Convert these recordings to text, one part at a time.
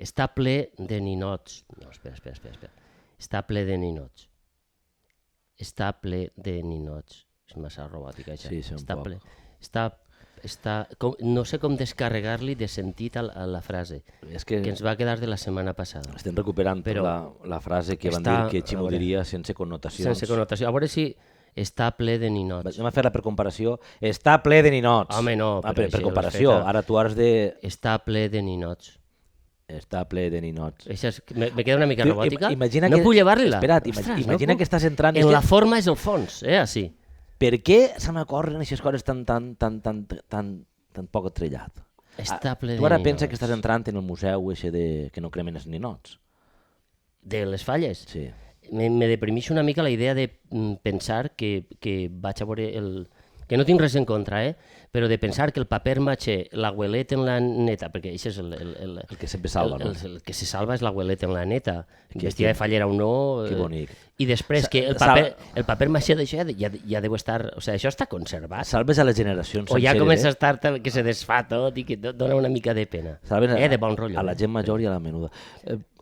està ple de ninots. No, espera. Està ple de ninots. Està ple de ninots. És massa robòtica, això. Sí, un poc. No sé com descarregar-li de sentit a la frase, És que ens va quedar de la setmana passada. Estem recuperant la frase que van dir que Ximo diria sense connotacions. Sense connotació. A veure si està ple de ninots. Anem a fer-la per comparació. Està ple de ninots. Home, no. Per comparació. Ara tu has de... Està ple de ninots. Està ple de ninots. Me queda una mica robòtica. No puc llevar-li-la. Espera't, imagina que estàs entrant... En la forma és el fons, així. Per què se m'ocorren aquestes coses tan poc trellat? Està ple de ninots. Tu ara pensa que estàs entrant en el museu que no cremen els ninots. De les falles? Sí. Me deprimeix una mica la idea de pensar que vaig a veure que no tinc res en contra, però de pensar que el paper matxer, l'abuelet en la neta, perquè això és el que sempre salva, no? El que se salva és l'abuelet en la neta, vestida de fallera o no. Que bonic. I després que el paper matxer d'això ja deu estar... O sigui, això està conservat. Salves a les generacions senceres. O ja comença a estar que se desfà tot i que dona una mica de pena. Salves de bon rotllo. A la gent major i a la menuda.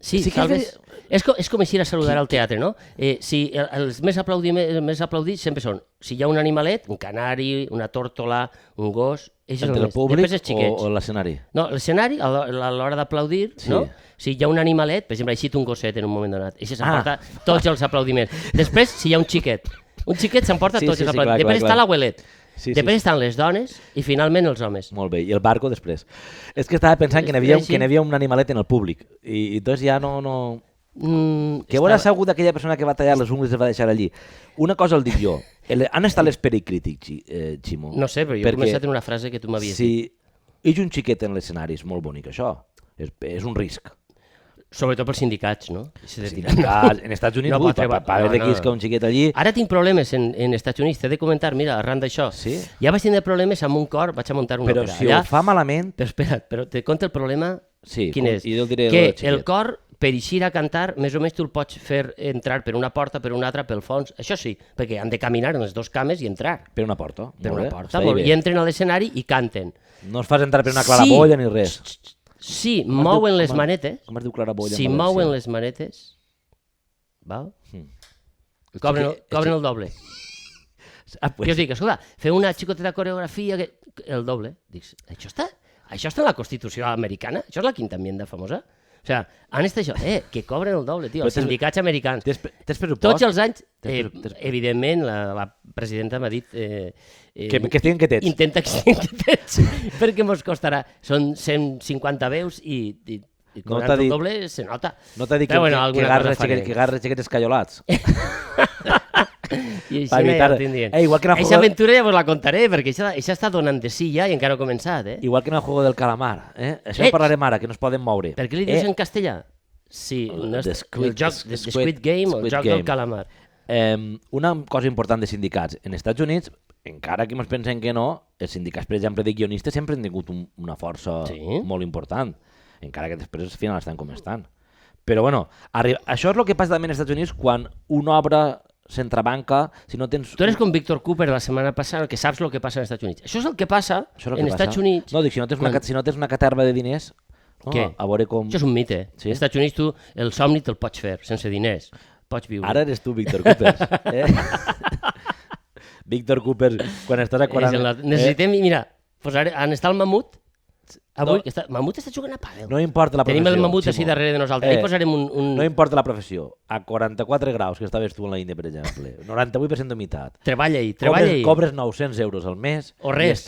Sí, salves... És com així a saludar al teatre, no? Si els més aplaudits sempre són, si hi ha un animalet, un canari, una tórtola, un gos... Entre el públic o l'escenari? No, l'escenari, a l'hora d'aplaudir, no? Si hi ha un animalet, per exemple, ha eixit un gosset en un moment donat, això s'emporta tots els aplaudiments. Després, si hi ha un xiquet s'emporta tots els aplaudiments. Després està l'abuelet. Després estan les dones i finalment els homes. Molt bé, i el barco després. És que estava pensant que n'hi havia un animalet en el públic i doncs ja no... Què haurà segut aquella persona que va tallar les ungles i es va deixar allí? Una cosa el dic jo. Han estat l'esperit crític, Ximo? No sé, però jo he començat en una frase que tu m'havies dit. Si hi un xiquet en l'escenari, és molt bonic això. És un risc. Sobretot pels sindicats, no? Sindicats, en Estats Units, per haver de quiscar un xiquet allí... Ara tinc problemes en Estats Units, t'he de comentar, mira, arran d'això. Ja vaig tenir problemes amb un cor, vaig a muntar una òpera. Però si ho fa malament... Però espera't, però te conto el problema quin és. I jo el diré que el cor, per eixir a cantar, més o menys tu el pots fer entrar per una porta, per una altra, pel fons, això sí, perquè han de caminar en les dues cames i entrar. Per una porta. Per una porta, i entren a l'escenari i canten. No es fas entrar per una claraboia ni res. Si mouen les manetes, mouen les manetes, val? Cobren el doble. Jo us dic, escolta, feu una xicoteta coreografia, el doble. Dic, això està en la Constitució americana? Això és la quinta enmienda famosa? O sigui, han estat això, que cobren el doble, tio, els sindicats americans. Tots els anys, evidentment, la presidenta m'ha dit... Que estiguin quietets. Intenta que estiguin quietets, perquè mos costarà. Són 150 veus i cobrant el doble se nota. No t'ha dit que garres xiquets escaiolats. I així no ja ho tindrien. Eixa aventura ja vos la contaré, perquè això està donant de sí ja i encara ha començat. Igual que en el juego del calamar. Això en parlarem ara, que no es poden moure. Per què li dius en castellà? Sí, el Squid Game o el joc del calamar. Una cosa important de sindicats. En Estats Units, encara que ens pensem que no, els sindicats, per exemple, de guionistes sempre han tingut una força molt important, encara que després al final estan com estan. Però bueno, això és el que passa també als Estats Units quan una obra s'entrebanca, si no tens... Tu eres com Víctor Cooper la setmana passada, que saps el que passa als Estats Units. Això és el que passa en Estats Units... No, dic, si no tens una caterva de diners, què? A veure com... Això és un mite. Als Estats Units tu el somni te'l pots fer, sense diners. Pots viure. Ara eres tu, Víctor Cooper. Víctor Cooper, quan estàs a 40... Necessitem, mira, han estat el mamut. Avui, Mamut està jugant a pàdel. No importa la professió. Tenim el Mamut així darrere de nosaltres. Ahí posarem un... No importa la professió. A 44 graus, que estaves tu en la Índia, per exemple, 98% d'humitat. Treballa-hi. Cobres 900 euros al mes. O res.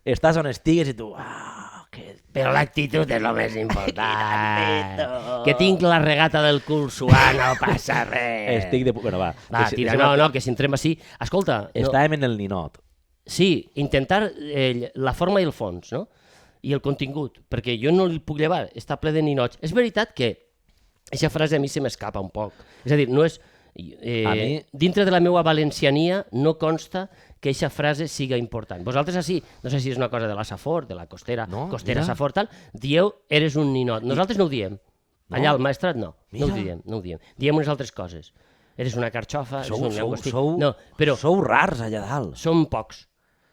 Estàs on estigues i tu... Però l'actitud és el més important. Que tinc la regata del cul suant, no passa res. Estic de... Bueno, va. Va, tira, no, que si entrem així... Escolta... Estàvem en el ninot. Sí, intentar la forma i el fons, no? I el contingut, perquè jo no li puc llevar, està ple de ninots. És veritat que aquesta frase a mi se m'escapa un poc. És a dir, no és... Dintre de la meva valenciania no consta que aquesta frase siga important. Vosaltres així, no sé si és una cosa de la Safor, de la Costera Safor, tal, dieu, eres un ninot. Nosaltres no ho diem. Allà al Maestrat no ho diem. Diem unes altres coses. Eres una carxofa, eres un llangostí. Sou rars allà dalt. Som pocs.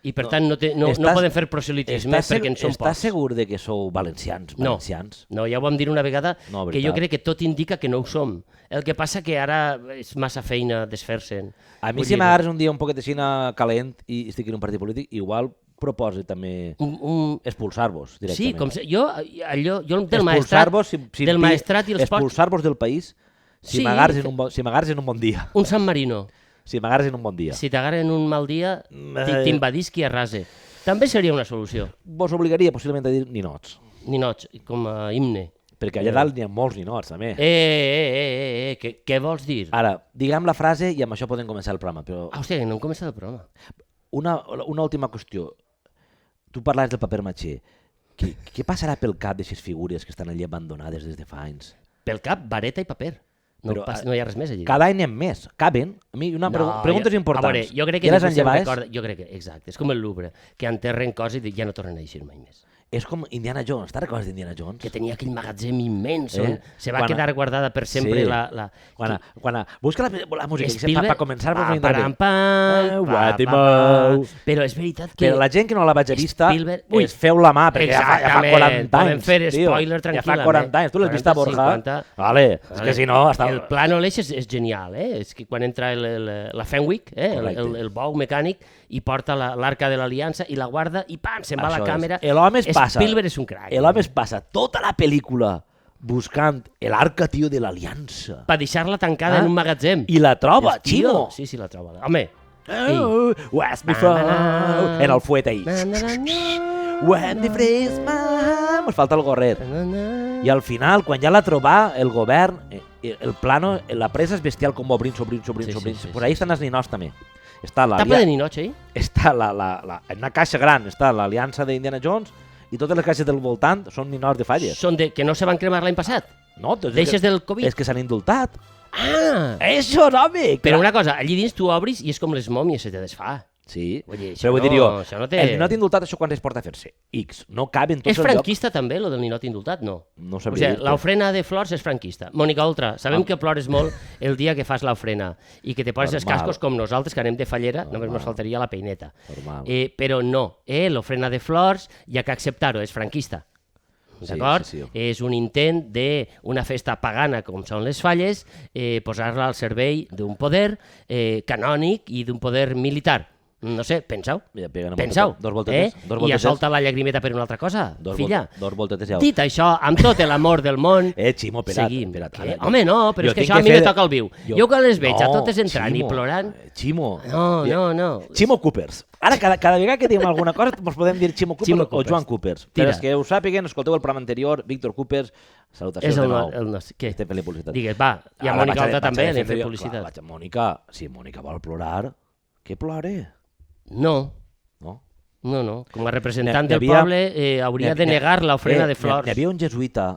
i per tant no poden fer proselitisme perquè en són pocs. Estàs segur de que sou valencians? No, ja ho vam dir una vegada, que jo crec que tot indica que no ho som. El que passa que ara és massa feina desfer-se'n. A mi si m'agarres un dia un poquet així calent i estic en un partit polític, igual proposa també expulsar-vos directament. Sí, com jo del maestrat i els pots... Expulsar-vos del país si m'agarres en un bon dia. Un San Marino. Si m'agarres en un bon dia. Si t'agarres en un mal dia, t'invadisc i arrase. També seria una solució. Vos obligaria possiblement a dir ninots. Ninots, com a himne. Perquè allà dalt n'hi ha molts ninots, també. Què vols dir? Ara, diguem la frase i amb això podem començar el programa. Però... Hòstia, que no hem començat el programa. Una última qüestió. Tu parlaves del paper matxer. Què passarà pel cap d'aquestes figures que estan allà abandonades des de fa anys? Pel cap, vareta i paper. No hi ha res més allí. Cada any n'hi ha més. Caben? A mi preguntes importants. A veure, jo crec que ningú se'n recorda. Jo crec que, exacte, és com el Louvre, que enterren coses i ja no tornen a eixir mai més. És com Indiana Jones. Te'n recordes d'Indiana Jones? Que tenia aquell magatzem immens on se va quedar guardada per sempre la... Busca la música per començar a Però és veritat que... Però la gent que no la vaig a vista es feu la mà, perquè ja fa 40 anys. Podem fer spoiler tranquil·lament. Ja fa 40 anys. Tu l'has vist a Borja? Vale, és que si no... El plano l'eix és genial, és que quan entra la Fenwick, el bou mecànic, i porta l'arca de l'Aliança i la guarda i pam, se'n va a la càmera. Spielberg és un crac. L'home es passa tota la pel·lícula buscant l'arca, tio, de l'Aliança. Per deixar-la tancada en un magatzem. I la troba, Ximo. Sí, la troba. Home. West before. En el fuet ahí. When the freeze man. Ens falta el gorret. I al final, quan ja la trobà, el govern, el plano, la presa és bestial com obrint. Per ahí estan els ninots també. Tapa de ninots, eh? Està en una caixa gran, està l'Aliança d'Indiana Jones i totes les caixes del voltant són ninots de falles. Són que no se van cremar l'any passat? No, deixes del Covid? És que s'han indultat. Ah! Això, home! Però una cosa, allí dins tu obris i és com les mòmies, se te desfà. Sí, però vull dir jo, el ninot indultat això quan es porta a fer-se? X, no caben tots els llocs. És franquista també, lo del ninot indultat? No. No sabria dir-te. L'ofrena de flors és franquista. Mònica Oltra, sabem que plores molt el dia que fas l'ofrena i que te poses els cascos com nosaltres, que anem de fallera, només ens faltaria la peineta. Però no, l'ofrena de flors, ja que acceptar-ho, és franquista. D'acord? És un intent d'una festa pagana com són les falles, posar-la al servei d'un poder canònic i d'un poder militar. No sé, penseu. I ja solta la llagrimeta per una altra cosa, filla. Dit això, amb tot l'amor del món, Ximo, espera't. Home, no, però és que això a mi me toca el viu. Jo quan les veig a totes entrant i plorant... Ximo. No. Ximo Coopers. Ara, cada vegada que diguem alguna cosa, ens podem dir Ximo Coopers o Joan Coopers. Però és que ho sàpiguen, escolteu el programa anterior, Víctor Coopers, salutacions de nou. Què? Estem fent la publicitat. Digues, va, i a Mònica Alta també anem fent publicitat. Mònica, si Mònica vol plorar, que plore. No. Com a representant del poble hauria de negar l'ofrena de flors. Hi havia un jesuïta,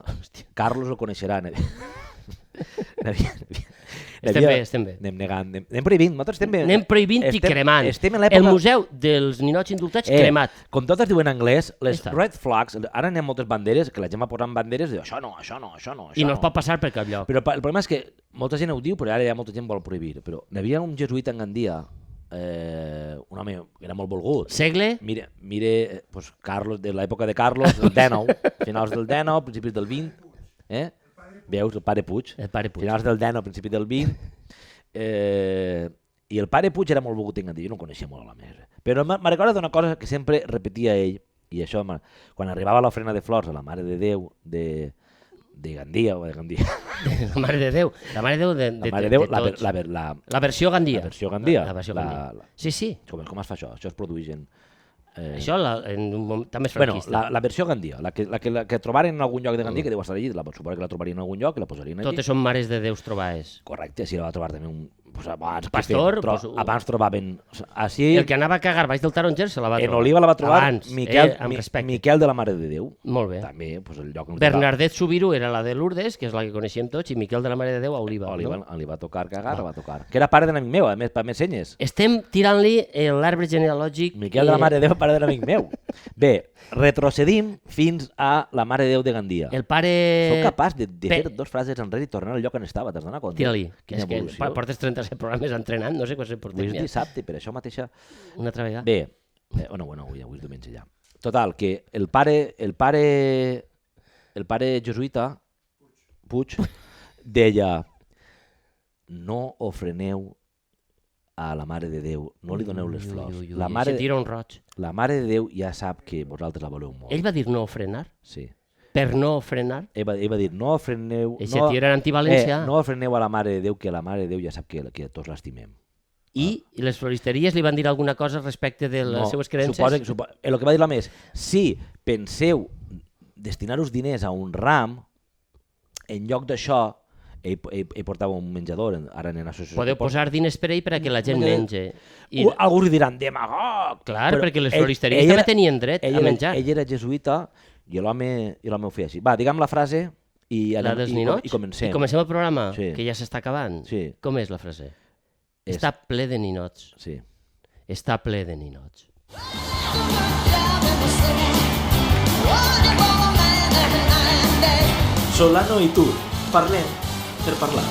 Carlos el coneixerà. Estem bé. Anem prohibint, nosaltres estem bé. Anem prohibint i cremant. El museu dels ninots indultats cremat. Com totes diuen en anglès, les red flags, ara n'hi ha moltes banderes, que la gent va posant banderes de això no. I no es pot passar per cap lloc. Però el problema és que molta gent ho diu, però ara ja molta gent vol prohibir. Però n'hi havia un jesuïta en Gandia, un home que era molt volgut. Segle? Mire Carlos, de l'època de Carlos, del XIX, finals del XIX, principis del XX. Veus, el pare Puig. Finals del XIX, principis del XX. I el pare Puig era molt volgut en Gandia, jo no coneixia molt a la mesa. Però me recorda d'una cosa que sempre repetia ell, i això, quan arribava l'ofrena de flors a la Mare de Déu de Gandia o de Gandia. La Mare de Déu. La Mare de Déu de tots. La versió Gandia. La versió Gandia. Sí. Com es fa això? Això es produeix en... Això en un moment també és franquista. Bueno, la versió Gandia, la que trobaren en algun lloc de Gandia, que deu estar allí, suposo que la trobarien en algun lloc i la posarien allí. Totes són mares de déus trobades. Correcte, si la va trobar també un... Pastor, abans trobaven... El que anava a cagar baix del taronger se la va trobar. En Oliva la va trobar Miquel de la Mare de Déu. Molt bé. També, el lloc... Bernardet Subiru era la de Lourdes, que és la que coneixem tots, i Miquel de la Mare de Déu a Oliva. Li va tocar cagar, la va tocar. Que era pare d'un amic meu, a més, per més senyes. Estem tirant-li l'arbre genealògic... Miquel de la Mare de Déu, pare d'un amic meu. Bé, retrocedim fins a la Mare de Déu de Gandia. El pare... Soc capaç de fer dos frases enrere i tornar al lloc on estava, t'has donat compte? Tira-li. És que portes 37 programes entrenant, no sé què se porta. Avui és dissabte, per això mateixa... Una altra vegada. Bé, Bueno, avui és diumenge ja. Total, que el pare jesuïta, Puig, deia: no ofreneu a la Mare de Déu, no li doneu les flors. Se tira un roig. La Mare de Déu ja sap que vosaltres la voleu molt. Ell va dir no ofrenar? Sí. Per no ofrenar? Ell va dir no ofreneu... Eixe tio era antivalencià. No ofreneu a la Mare de Déu, que la Mare de Déu ja sap que tots l'estimem. I les floristeries li van dir alguna cosa respecte de les seues creences? El que va dir l'home és: si penseu destinar-vos diners a un ram, en lloc d'això, ell portava un menjador, ara en associació... Podeu posar diners per ell perquè la gent mengi. Alguns li diran demagog! Clar, perquè les floristeries també tenien dret a menjar. Ell era jesuïta i l'home ho feia així. Va, diguem la frase i comencem. I comencem el programa, Sí. que ja s'està acabant. Sí. Com és la frase? Està ple de ninots. Sí. Està ple de ninots. Solano i tu, parlem per parlar.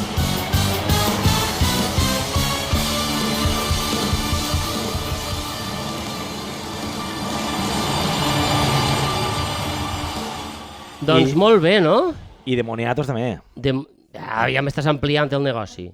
Doncs molt bé, no? I de moniatos també. Ja m'estàs ampliant el negoci.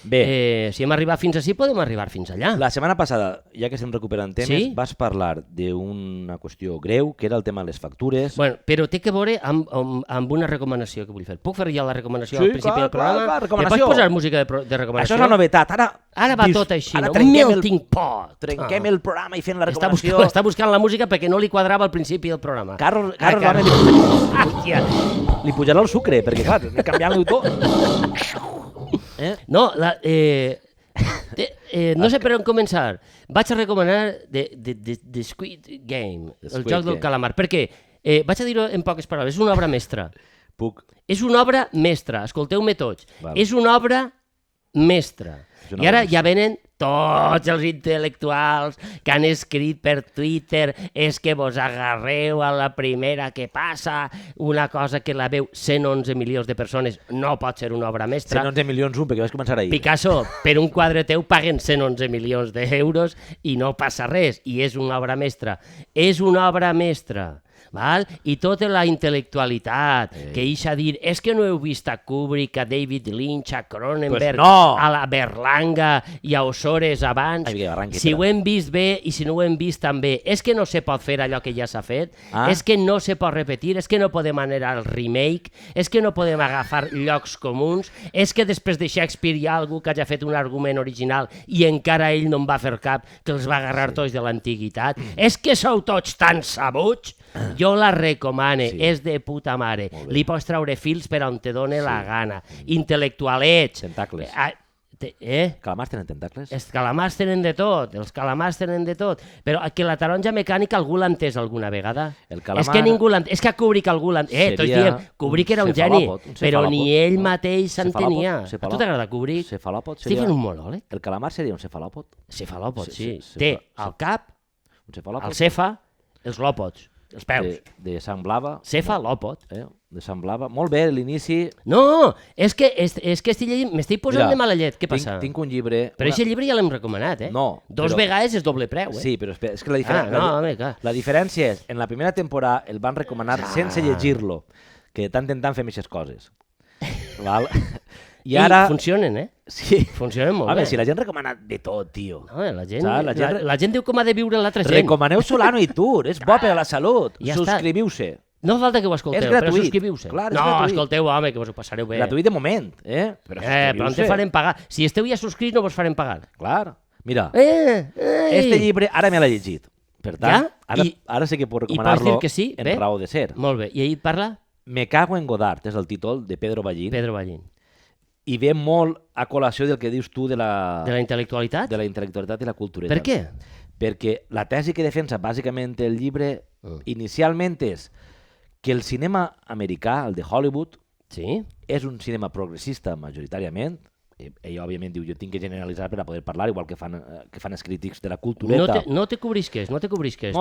Bé. Si hem arribat fins ací, podem arribar fins allà. La setmana passada, ja que estem recuperant temes, Sí? vas parlar d'una qüestió greu, que era el tema de les factures. Bueno, però té que veure amb una recomanació que vull fer. Puc fer ja la recomanació Sí, al principi del programa? clar, recomanació. Me pots posar música de recomanació? Això és la novetat. Ara va tot així, ara no? Un trenquem melting pot. Trenquem el programa i fent la recomanació. Està buscant la música perquè no li quadrava al principi del programa. Carlos Hòstia. li pujarà el sucre, perquè clar, canviant-lo tot. No, no sé per on començar. Vaig a recomanar The Squid Game, el Squid joc del Game. calamar. Perquè, vaig a dir-ho en poques paraules, és una obra mestra. Puc. És una obra mestra, escolteu-me tots. Val. És una obra mestra. És una I ara obra ja venen tots els intel·lectuals que han escrit per Twitter és que vos agarreu a la primera que passa, una cosa que la veu 111 milions de persones, no pot ser una obra mestra. 111 milions perquè vas començar ahir. Picasso, per un quadre teu paguen 111 milions d'euros i no passa res, i és una obra mestra. És una obra mestra. Val? I tota la intel·lectualitat que eixa a dir és que no heu vist a Kubrick, a David Lynch, a Cronenberg, Pues no. a la Berlanga i a Osores abans, Ai, Berlanga, si ho hem vist bé i si no ho hem vist també, és que no se pot fer allò que ja s'ha fet, Ah. és que no se pot repetir, és que no podem anar al remake, és que no podem agafar llocs comuns, és que després de Shakespeare hi ha algú que hagi fet un argument original i encara ell no en va fer cap, que els va agarrar tots de l'antiguitat, és que sou tots tan sabuts. Jo la recomane, és de puta mare. Li pots treure fils per on te done la gana. Intel·lectualets. Tentacles. Calamars tenen tentacles? Els calamars tenen de tot, però que la taronja mecànica algú l'ha entès alguna vegada? El calamar... És que ningú l'ha entès, és que Kubrick algú l'ha entès. Tots diem, Kubrick era un geni, però ni ell mateix s'entenia. A tu t'agrada Kubrick? Cefalòpod Estic fent un monòleg? El calamar seria un cefalòpod? Cefalòpod, sí. Sí, Té al cap, Un cefalòpod? al cefa, els lòpods, els peus. De sang blava. Cefalòpod. De sang blava. Molt bé, l'inici... No, és que estic llegint, m'estic posant de mala llet. Què passa? Tinc un llibre... Però aquest llibre ja l'hem recomanat, eh? No. Dos vegades és doble preu, eh? Sí, però és que la diferència... no, home, clar. La diferència és, en la primera temporada el van recomanar sense llegir-lo, que de tant en tant fem aquestes coses. Val? I ara... funcionen, eh? Sí. Funcionen molt Home, bé. si la gent recomana de tot, tio. No, la gent, Saps? la gent diu com ha de viure l'altra gent. Recomaneu Solano i Tour, és bo per a la salut. Ja està. Subscriviu-se. No falta que ho escolteu, És però gratuït. subscriviu-se. Clar, és no, gratuït. escolteu, home, que vos ho passareu bé. Gratuït de moment, Però en te farem pagar. Si esteu ja subscrits no vos farem pagar. Clar. Mira, Ei! este llibre ara me l'ha llegit. Per tant, Ja? ara sí que puc I pots recomanar-lo dir que sí? en Bé. raó de ser. Molt bé. I ahir parla Me cago en Godard, és el títol de Pedro Ballín. Pedro Ballín. I ve molt a col·lació del que dius tu de la intel·lectualitat? de la intel·lectualitat i la cultura. Per què? Perquè la tesi que defensa bàsicament el llibre inicialment és que el cinema americà, el de Hollywood, Sí? és un cinema progressista majoritàriament, ell òbviament diu, jo tinc que generalitzar per a poder parlar, igual que fan els crítics de la cultureta. No te cobrisques. No,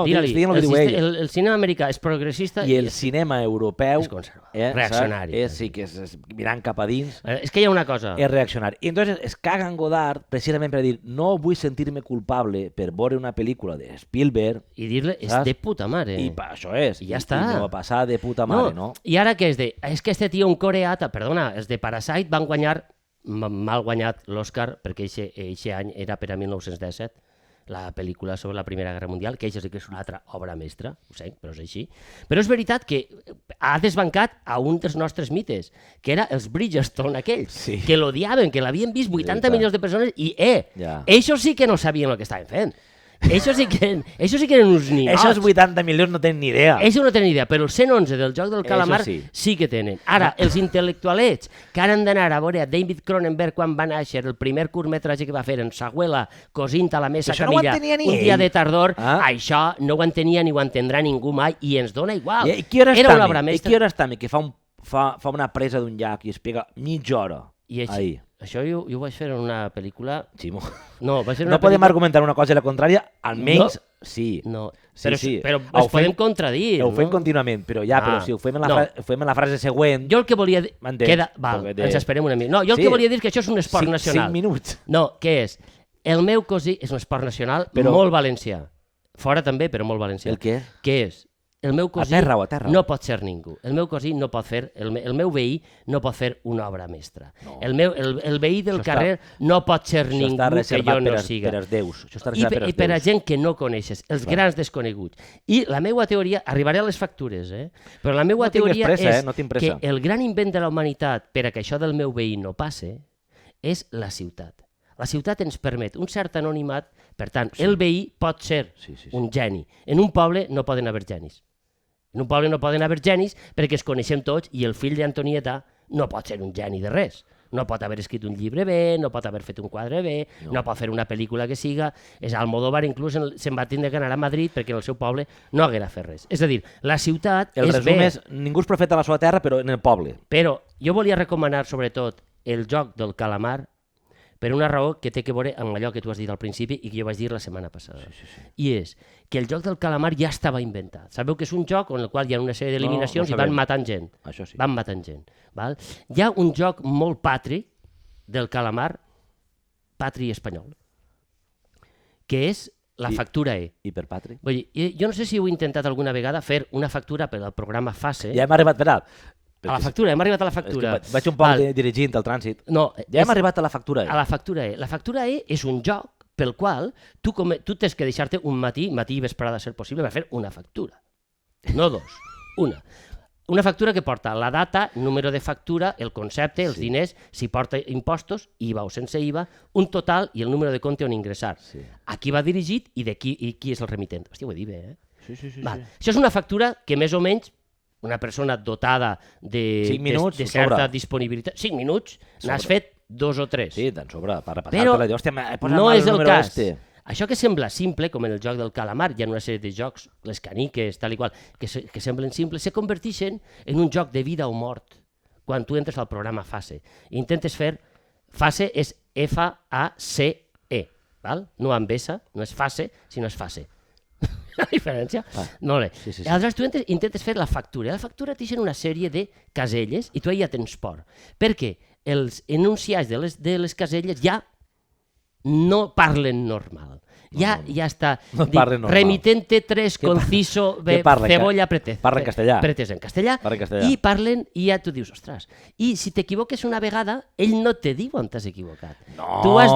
Digue-li, diguem el que diu ell. el cinema americà és progressista I el cinema europeu és conservador, reaccionari. Sí, que és mirant cap a dins, És que hi ha una cosa. és reaccionari. I entonces es caga en Godard precisament per dir no vull sentir-me culpable per veure una pel·lícula de Spielberg I dir-li, és saps? de puta mare. i això és. I ja està. I no va passar de puta mare, no? I ara què és de... És que este tio, un coreata, perdona, els de Parasite van guanyar, mal guanyat l'Oscar, perquè eixe any era per a 1917, la pel·lícula sobre la Primera Guerra Mundial, que això sí que és una altra obra mestra, ho sé, però és així. Però és veritat que ha desbancat a un dels nostres mites, que era els Bridgestone aquells, Sí. que l'odiaven, que l'havien vist 80 milions de persones i, Ja. ells sí que no sabien el que estaven fent. Això sí que eren uns ninots. Esos 80 milions no tenen ni idea. Ells no tenen idea, però els 111 del joc del calamar sí que tenen. Ara, els intel·lectualets que han d'anar a veure a David Cronenberg quan va néixer, el primer curtmetratge que va fer en sa abuela cosint a la mesa Això no ho Camilla entenia ni un dia ell. de tardor, Ah. això no ho entenia ni ho entendrà ningú mai i ens dona igual. I qui hora Era una obra està mestra. qui hora està que fa una presa d'un llac i es pega mitja hora I ahí? això jo ho vaig fer en una pel·lícula... Ximo. No, vaig fer una No podem pel·lícula... argumentar una cosa i la contrària, almenys sí. No, Sí, però, sí. però Ho ens podem fem- contradir. Ho fem no? contínuament, però però si ho fem en la, no. ho fem en la frase següent... Jo el que volia dir... M'entens? Val, Perquè ens esperem una mica. No, jo el Sí. que volia dir és que això és un esport nacional. 5 minuts. No, què és? El meu cosí és un esport nacional molt valencià. Fora també, però molt valencià. El què? Què és? El meu cosí A terra o a terra? no pot ser ningú. El meu cosí no pot fer... El meu veí no pot fer una obra mestra. No. El veí del Això carrer no pot ser Això ningú està que reservat jo no per siga. als déus. Això està I reservat per a als déus. gent que no coneixes, els grans desconeguts. I la meva teoria, arribaré a les factures, però la meva No tingues teoria pressa, és no tinc pressa. que el gran invent de la humanitat per a que això del meu veí no passe és la ciutat. La ciutat ens permet un cert anonimat, per tant, el veí pot ser un geni. En un poble no poden haver genis. En un poble no poden haver genis perquè es coneixem tots i el fill d'Antonieta no pot ser un geni de res. No pot haver escrit un llibre bé, no pot haver fet un quadre bé, no pot fer una pel·lícula que siga. És Almodóvar inclús se'n va tindre que anar a Madrid perquè en el seu poble no haguera fet res. És a dir, la ciutat El és resum bé, és, ningú és profeta a la seva terra, però en el poble. però jo volia recomanar sobretot el joc del calamar per una raó que té que veure amb allò que tu has dit al principi i que jo vaig dir la setmana passada. I és que el joc del calamar ja estava inventat. Sabeu que és un joc en el qual hi ha una sèrie d'eliminacions no i van sabem. matant gent. Això sí. Van matant gent. Val? Hi ha un joc molt patri del calamar, patri espanyol, que és la factura E. I per Patri? Vull dir, jo no sé si heu intentat alguna vegada fer una factura per al programa Fase. Ja hem arribat, verà. A la factura, hem arribat a la factura. Vaig un poc dirigint al trànsit. No, Ja hem arribat a la factura. a la factura E. La factura E és un joc pel qual tu tens que deixar-te un matí i vesprada, a ser possible, per fer una factura. No dos, una. Una factura que porta la data, número de factura, el concepte, els diners, si porta impostos, IVA o sense IVA, un total i el número de compte on ingressar. A qui va dirigit i qui és el remitent. Hòstia, ho he dit bé, eh? Sí. Val. Això és una factura que més o menys una persona dotada de 5 minuts, de certa sobra. disponibilitat, 5 minuts, n'has fet 2 o 3. Sí, tan sobre, per Però repassar-te-la. Hòstia, he posat no mal és el número cas. este. Això que sembla simple, com en el joc del calamar, hi ha una sèrie de jocs, les caniques, tal i qual, que semblen simples, se converteixen en un joc de vida o mort quan tu entres al programa Fase. I intentes fer... Fase és F-A-C-E, val? No amb S, no és fase, sinó és fase. La diferència? No, sí. Aleshores, tu intentes fer la factura. La factura t'ixen una sèrie de caselles i tu ja tens por. Perquè els enunciats de les caselles ja no parlen normal. Ja està. No parlen normal. Remitente 3, conciso, cebolla, pretez. Parlen castellà. Pretez en castellà. Parlen castellà. I parlen, i ja tu dius, ostres, i si t'equivoques una vegada, ell no te diu on t'has equivocat. No. Tu has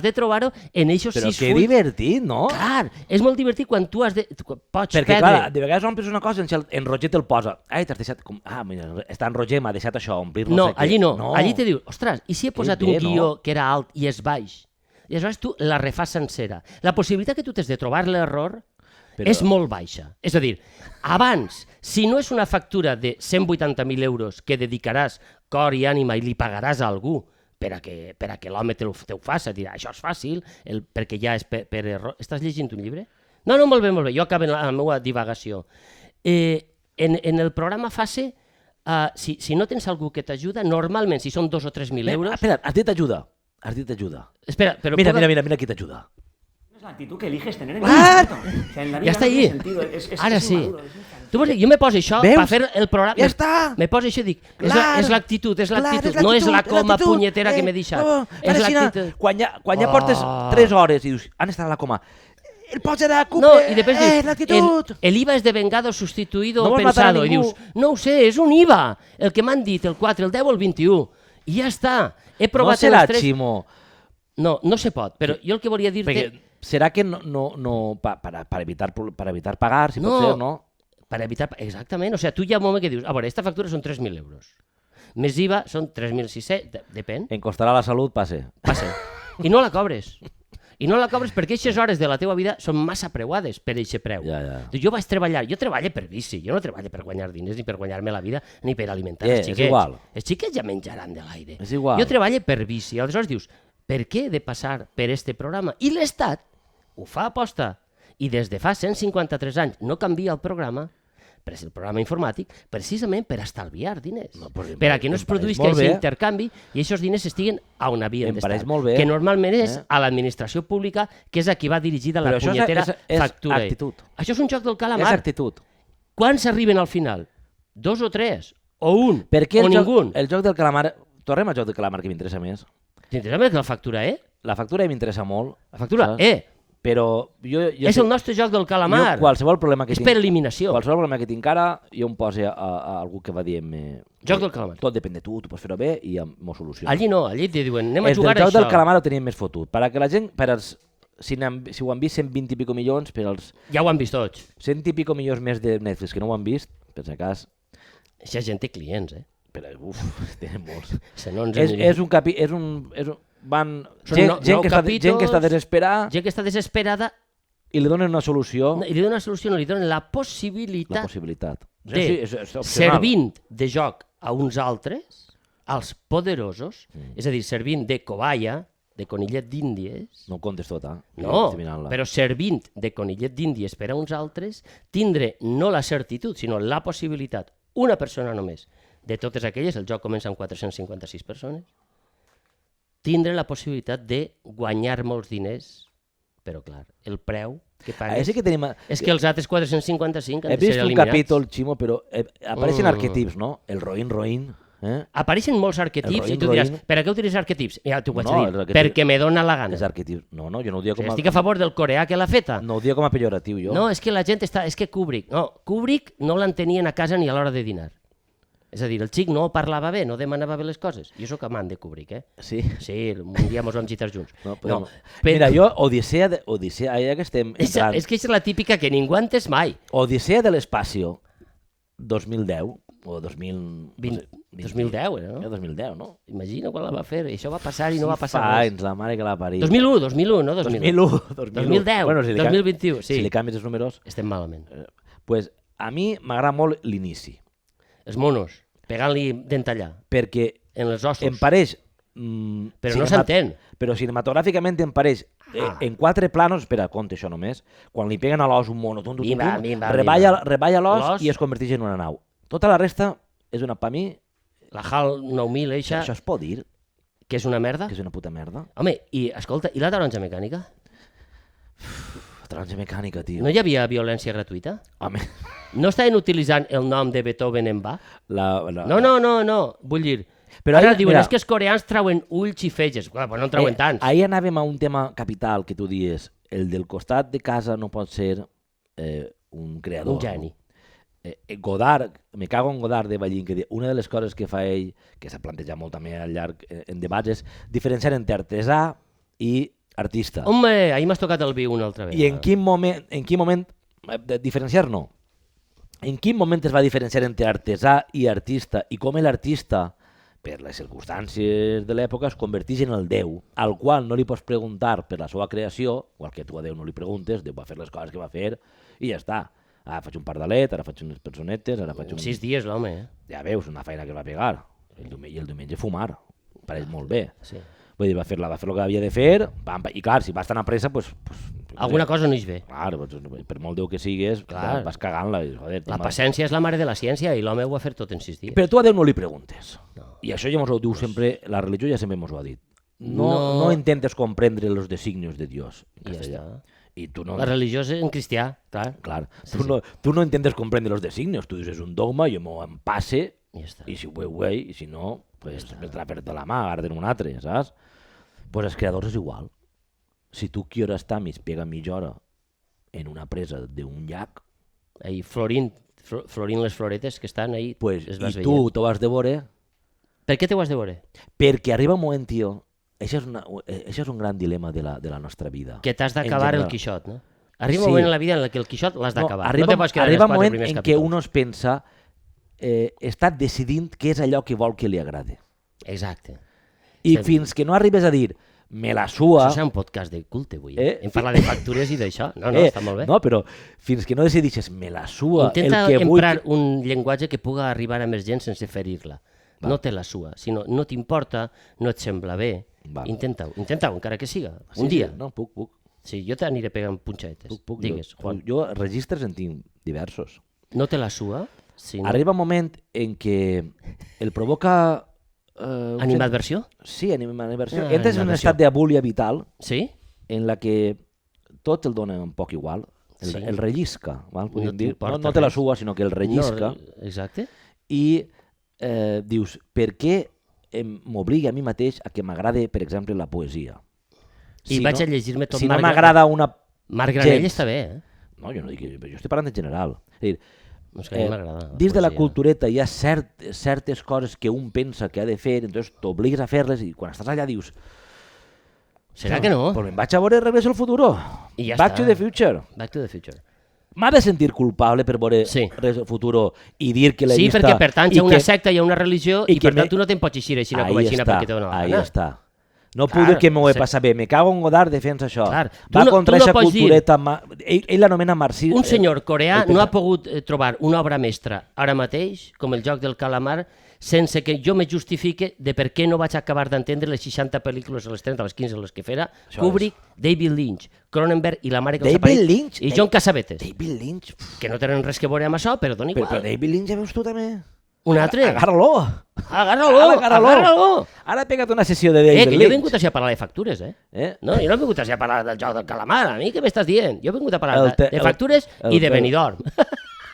de trobar-ho en eixos Però 6 que fulls. divertit, no? Clar, és molt divertit quan tu pots Perquè, perdre. clar, de vegades omplis una cosa i en Roger te'l posa. Ai, t'has deixat... Mira, està en Roger, m'ha deixat això, omplir No, sé què. allí no. Allí te diu, ostres, i si he posat un bé, guió no? que era alt i és baix? I aleshores tu la refàs sencera. La possibilitat que tu tens de trobar l'error és molt baixa. És a dir, abans, si no és una factura de 180.000 euros que dedicaràs cor i ànima i li pagaràs a algú per a que l'home te ho faci, dirà, això és fàcil, perquè ja és per error. Estàs llegint un llibre? No, molt bé. Jo acabo la meva divagació. En el programa Fase si no tens algú que t'ajuda, normalment, si són 2 o 3.000 euros... Espera, has dit ajuda. Espera, però... Mira qui t'ajuda. Es la actitud que eliges tener en cada momento. O sea, en la vida Ja està no tiene ahí. sentido. Ara sí. inmaduro, es infantil. Tu vols dir, jo me poso això Veus? per fer el programa... Ja està! Me poso això i dic, Clar. és l'actitud, Clar, no és la coma l'actitud. punyetera que m'he deixat. No, És ara sí, l'actitud. quan ja portes 3 hores i dius, han estat a la coma. El pots de la cup, No, i després dius, l'actitud. el IVA es devengado, sustituido No o vols matar a pensado. I ningú. dius, no ho sé, és un IVA. El que m'han dit, el 4, el 10 o el 21. I ja està. He No provat serà, els 3... Ximo. No se pot, però jo el que volia dir-te... Perquè serà que per evitar pagar, si pot ser, no? Per evitar... Exactament, o sigui, tu hi ha un moment que dius, a veure, esta factura són 3.000 euros. Més IVA són 3.600, depèn. Em costarà la salut, passe. Passa. I no la cobres. I no la cobres perquè aquestes hores de la teva vida són massa preuades per aquest preu. Ja. Jo vaig treballar, jo treballo per vici, jo no treballo per guanyar diners ni per guanyar-me la vida ni per alimentar els És xiquets. igual. Els xiquets ja menjaran de l'aire. És igual. Jo treballo per vici, aleshores dius, per què he de passar per este programa? I l'Estat ho fa aposta. I des de fa 153 anys no canvia el programa, el programa informàtic, precisament per estalviar diners. No, pues per a que no es produïsca molt bé. aquest intercanvi i aquests diners estiguen on havien Em d'estar. pareix molt bé. Que normalment és a l'administració pública, que és a qui va dirigida la Però això punyetera és factura. actitud. Això és un joc del És calamar. actitud. Quants arriben al final? 2 o 3? O 1? Per què o ningú? el joc del calamar... Tornem al joc del calamar, que m'interessa més. T'interessa més que la factura, La factura m'interessa molt. La factura, saps? Però jo és el nostre joc del calamar. Jo, qualsevol problema que és tinc, per eliminació. qualsevol problema que tinc ara, jo em poso a algú que va dient-me... Joc del calamar. Tot depèn de tu pots fer-ho bé i m'ho soluciona. Allí no, allí te diuen, anem a El jugar del a joc això. del calamar ho teníem més fotut. Per a que la gent, si ho han vist 120 i pico milions, per als Ja ho han vist tots. 100 i pico milions més de Netflix que no ho han vist, per si acas, Aquesta gent té clients, però tenen molts. Se no ens És un van Són gent que està desesperada gent que està desesperada i li donen una solució, i li donen una solució, no li donen la la possibilitat possibilitat. de, és opcional. servint de joc a uns altres, als poderosos, és a dir, servint de cobaya, de conillet d'índies, No ho contes tot, no, però servint de conillet d'índies per a uns altres, tindre no la certitud, sinó la possibilitat, una persona només, de totes aquelles, el joc comença amb 456 persones, tindre la possibilitat de guanyar molts diners, però clar, el preu que pagues Sí que tenim... és que els altres 455 han He de ser vist un eliminats. capítol, Ximo, però apareixen arquetips, no? El roïn. Apareixen molts arquetips El i tu diràs, roïn. per a què utilitzes arquetips? Ja t'ho vaig No, dir, els arquetips- perquè me dóna la gana. És arquetips. No, jo no ho dia com a... Estic a favor del coreà que l'ha feta. No ho dia com a pejoratiu, jo. No, és que la gent està... És que Kubrick no l'entenien a casa ni a l'hora de dinar. És a dir, el xic no parlava bé, no demanava bé les coses. Jo sóc amant de Kubrick, Sí? Sí, un dia mos vam gitar junts. No. Mira, jo, Odissea, ja que estem entrant... És que és la típica que ningú ha entès mai. Odissea de l'espacio, 2010, o 2010, 2010, no? 2010, no? Imagina quan la va fer. Això va passar i no va passar Fa res. anys, la mare que l'ha parit. 2001, no 2000. 2010, 2021, sí. Si li canvies els números... Estem malament. Pues a mi m'agrada molt l'inici, Els monos, pegant-li dentallar perquè en els ossos. em pareix... Però no s'entén. Però cinematogràficament em pareix en 4 planos, espera, compte això només, quan li peguen a l'os un mono, reballa l'os i es converteix en una nau. Tota la resta és una... Per mi, La HAL 9000, eixa, això es pot dir, que és una merda. que és una puta merda. Home, i escolta, i la taronja mecànica? Taronja mecànica, tio. No hi havia violència gratuïta? Home, No estaven utilitzant el nom de Beethoven en va? la... No, vull dir... Però Ara ahir, diuen, mira, és que els coreans trauen ulls i fetges. Clar, però no en trauen tants. Ahir anàvem a un tema capital que tu dies, el del costat de casa no pot ser un creador. Un geni. Godard, me cago en Godard de Ballín, que una de les coses que fa ell, que s'ha plantejat molt també al llarg en debats, és diferenciar entre artesà i artista. Home, ahir m'has tocat el vi una altra vegada. I en quin moment diferenciar no. En quin moment es va diferenciar entre artesà i artista i com l'artista, per les circumstàncies de l'època, es converteix en el Déu, al qual no li pots preguntar per la seva creació, igual que tu a Déu no li preguntes, Déu va fer les coses que va fer i ja està. Ara faig un pardalet, ara faig unes personetes, ara faig un... 6 dies, l'home, Ja veus, una feina que va pegar. I el diumenge fumar. Pareix molt bé. Sí. Vull dir, va fer el que havia de fer, i clar, si vas tan a pressa, pues alguna cosa no hi ve. Clar, per molt Déu que sigues, vas cagant-la. La paciència és la mare de la ciència i l'home ho ha fet tot en 6 dies. Però tu a Déu no li preguntes. I això ja ens ho diu sempre, la religió ja sempre ens ho ha dit. No intentes comprendre els designios de Dios en castellà. I tu no... La religió és en cristià, clar. Clar, tu no intentes comprendre els designios, tu dius és un dogma, jo m'ho empasse, i si ho veu, i si no, pues te la perd la mà, agarden un altre, saps? Pues els creadors és igual. Si tu quieres estar més pega mitja hora en una presa d'un llac... Ahí florint les floretes que estan ahí, pues, les vas i veient. tu t'ho has de veure... Per què t'ho has de veure? Perquè arriba un moment, tio, això és un gran dilema de la nostra vida. Que t'has d'acabar el Quixot, no? Arriba un moment en la vida en què el Quixot l'has d'acabar. Arriba un moment en què un es pensa està decidint què és allò que vol que li agrade. Exacte. I fins que no arribes a dir me la sua... Això és un podcast de culte avui. Hem parlat de factures i d'això. No, està molt bé. No, però fins que no decidixes me la sua... Intenta emprar un llenguatge que puga arribar a més gent sense ferir-la. No te la sua, sinó no t'importa, no et sembla bé. Intenta-ho, encara que siga. Un dia. No, puc. Sí, jo t'aniré pegant punxetes. Digues, Juan. Jo registres en tinc diversos. No te la sua? Arriba un moment en què el provoca... Animadversió? Sí, animadversió. Entres en un estat d'abúlia vital en la que tot el dona un poc igual. El rellisca. No te la sua, sinó que el rellisca. Exacte. I dius, per què m'obligui a mi mateix a que m'agrade, per exemple, la poesia? I vaig a llegir-me tot si no m'agrada una... Marc Granell està bé, No, jo no dic... Jo estic parlant en general. És a dir, m'agrada. Dins de la cultureta hi ha certes coses que un pensa que ha de fer, entonces t'obligues a fer-les i quan estàs allà dius... Serà que no? Pues me'n vaig a veure Regreso al Futuro. Back to the Future. Back to the Future. M'ha de sentir culpable per veure Regreso al Futuro i dir que l'he vista... Sí, perquè pertany a una secta i a una religió i per tant tu no te'n pots eixir així com així perquè te dona la gana. Ahí està. No puc dir que m'ho he passat bé. Me cago en Godard defensa això. Va contra aquesta cultureta... Ell l'anomena marxista. Un senyor coreà no ha pogut trobar una obra mestra ara mateix, com el Joc del Calamar, sense que jo me justifique de per què no vaig acabar d'entendre les 60 pel·lícules, les 30, les 15, les que fera, Kubrick, David Lynch, Cronenberg i la mare que els David Lynch? I John Cassavetes. David Lynch? Que no tenen res que veure amb això, però dona igual. Però David Lynch ja veus tu també? Un altre? Agarra-lo! Agarra-lo! Ara ha pegat una sessió de David Lynch. Que jo he vingut així a parlar de factures, No, jo no he vingut així a parlar del Joc del Calamar, a mi què m'estàs dient? Jo he vingut a parlar de factures i de Benidorm.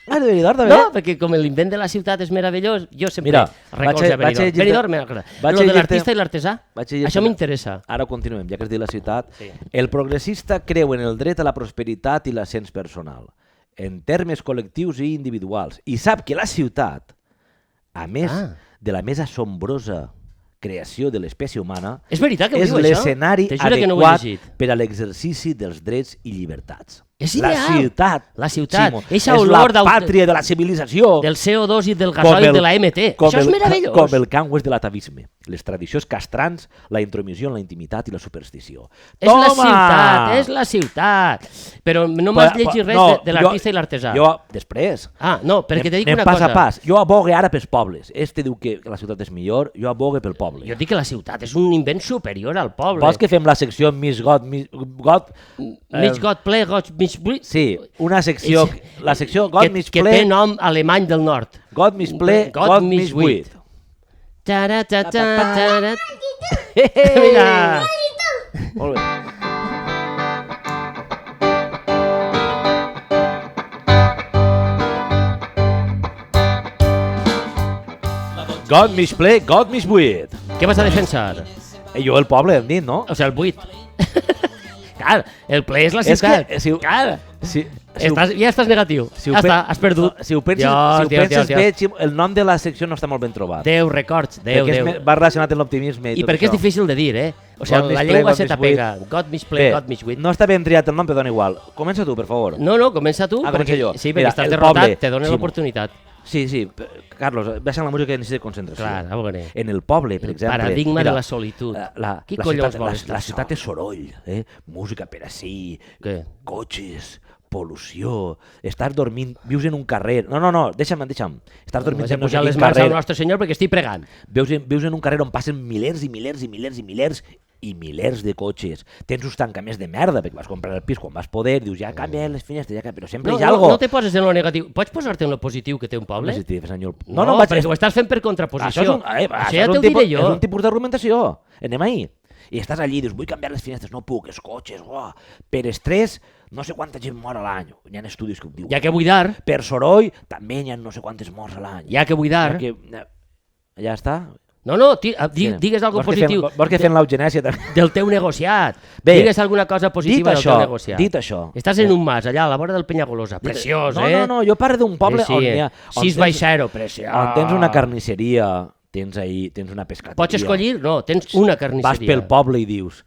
Ah, de Benidorm també? No, perquè com l'invent de la ciutat és meravellós, jo sempre recolzo a Benidorm. Benidorm m'agrada. Lo de l'artista i l'artesà, això m'interessa. Ara continuem, ja que has dit la ciutat. El progressista creu en el dret a la prosperitat i l'ascens personal, en termes col·lectius i individuals, i sap que la ciutat, a més de la més assombrosa creació de l'espècie humana, és veritat que ho diu, és l'escenari adequat per a l'exercici dels drets i llibertats. És ideal. La ciutat. És la pàtria de la civilització. Del CO2 i del gasoil de la MT. Això és meravellós. Com el camp és de l'atavisme. Les tradicions castrants, la intromissió en la intimitat i la superstició. És la ciutat. Però no m'has llegit res de l'artista i l'artesà. Jo, després. No, perquè te dic una cosa. Pas a pas. Jo abogue ara pels pobles. Diu que la ciutat és millor, jo abogue pel poble. Jo dic que la ciutat és un invent superior al poble. Vols que fem la secció Mig Got, Ple, Got, Mig Buit? Sí, una secció, la secció Got Mig Ple... Que té nom alemany del nord. Got Mig Ple, Got Mig Buit. Mira! Molt bé. Got mig ple, got mig buit. Què vas a defensar? Jo el poble hem dit, no? O sigui, el buit. Clar, el ple és la ciutat. Clar. Ja estàs negatiu. Has perdut. Si ho penses bé, el nom de la secció no està molt ben trobat. Déu, records, Déu. Va relacionat amb l'optimisme. I perquè és difícil de dir, O sigui, la llengua se t'apega. Got mig ple, got mig buit. No està ben triat el nom, però dona igual. Comença tu, per favor. No, comença tu. Comença jo. Sí, perquè estàs derrotat, te donen l'oportunitat. Sí, Carlos, baixant la música que necessita concentració. Clar, a veure. En el poble, per exemple... Paradigma de la solitud. Qui collons vols la ciutat és soroll, música per ací, cotxes, pol·lució, estàs dormint, vius en un carrer... No, deixa'm. Estàs dormint en un carrer... Vaig a posar les mans al Nostre Senyor perquè estic pregant. Vius en un carrer on passen milers i milers i milers i milers i milers de cotxes, tens uns tancaments de merda, perquè vas comprar el pis quan vas poder, dius, ja canvia les finestres, però sempre hi ha algo. No te poses en lo negatiu. Pots posar-te en lo positiu que té un poble? No, perquè ho estàs fent per contraposició. Això ja t'ho diré jo. És un tipus d'argumentació. Anem ahí. I estàs allí i dius, vull canviar les finestres, no puc, els cotxes, per estrès, no sé quanta gent mor a l'any. Hi ha estudis que ho diuen. Hi ha que buidar. Per soroll, també hi ha no sé quantes morts a l'any. Hi ha que buidar. Ja està? No, digues alguna cosa positiu. Vols que fem l'eugenèsia també? Del teu negociat. Digues alguna cosa positiva del teu negociat. Dit això. Estàs en un mas, allà a la vora del Penyagolosa. Preciós, No, jo parlo d'un poble on hi ha... 6/0, preciós. On tens una carnisseria, tens una pescateria. Pots escollir? No, tens una carnisseria. Vas pel poble i dius,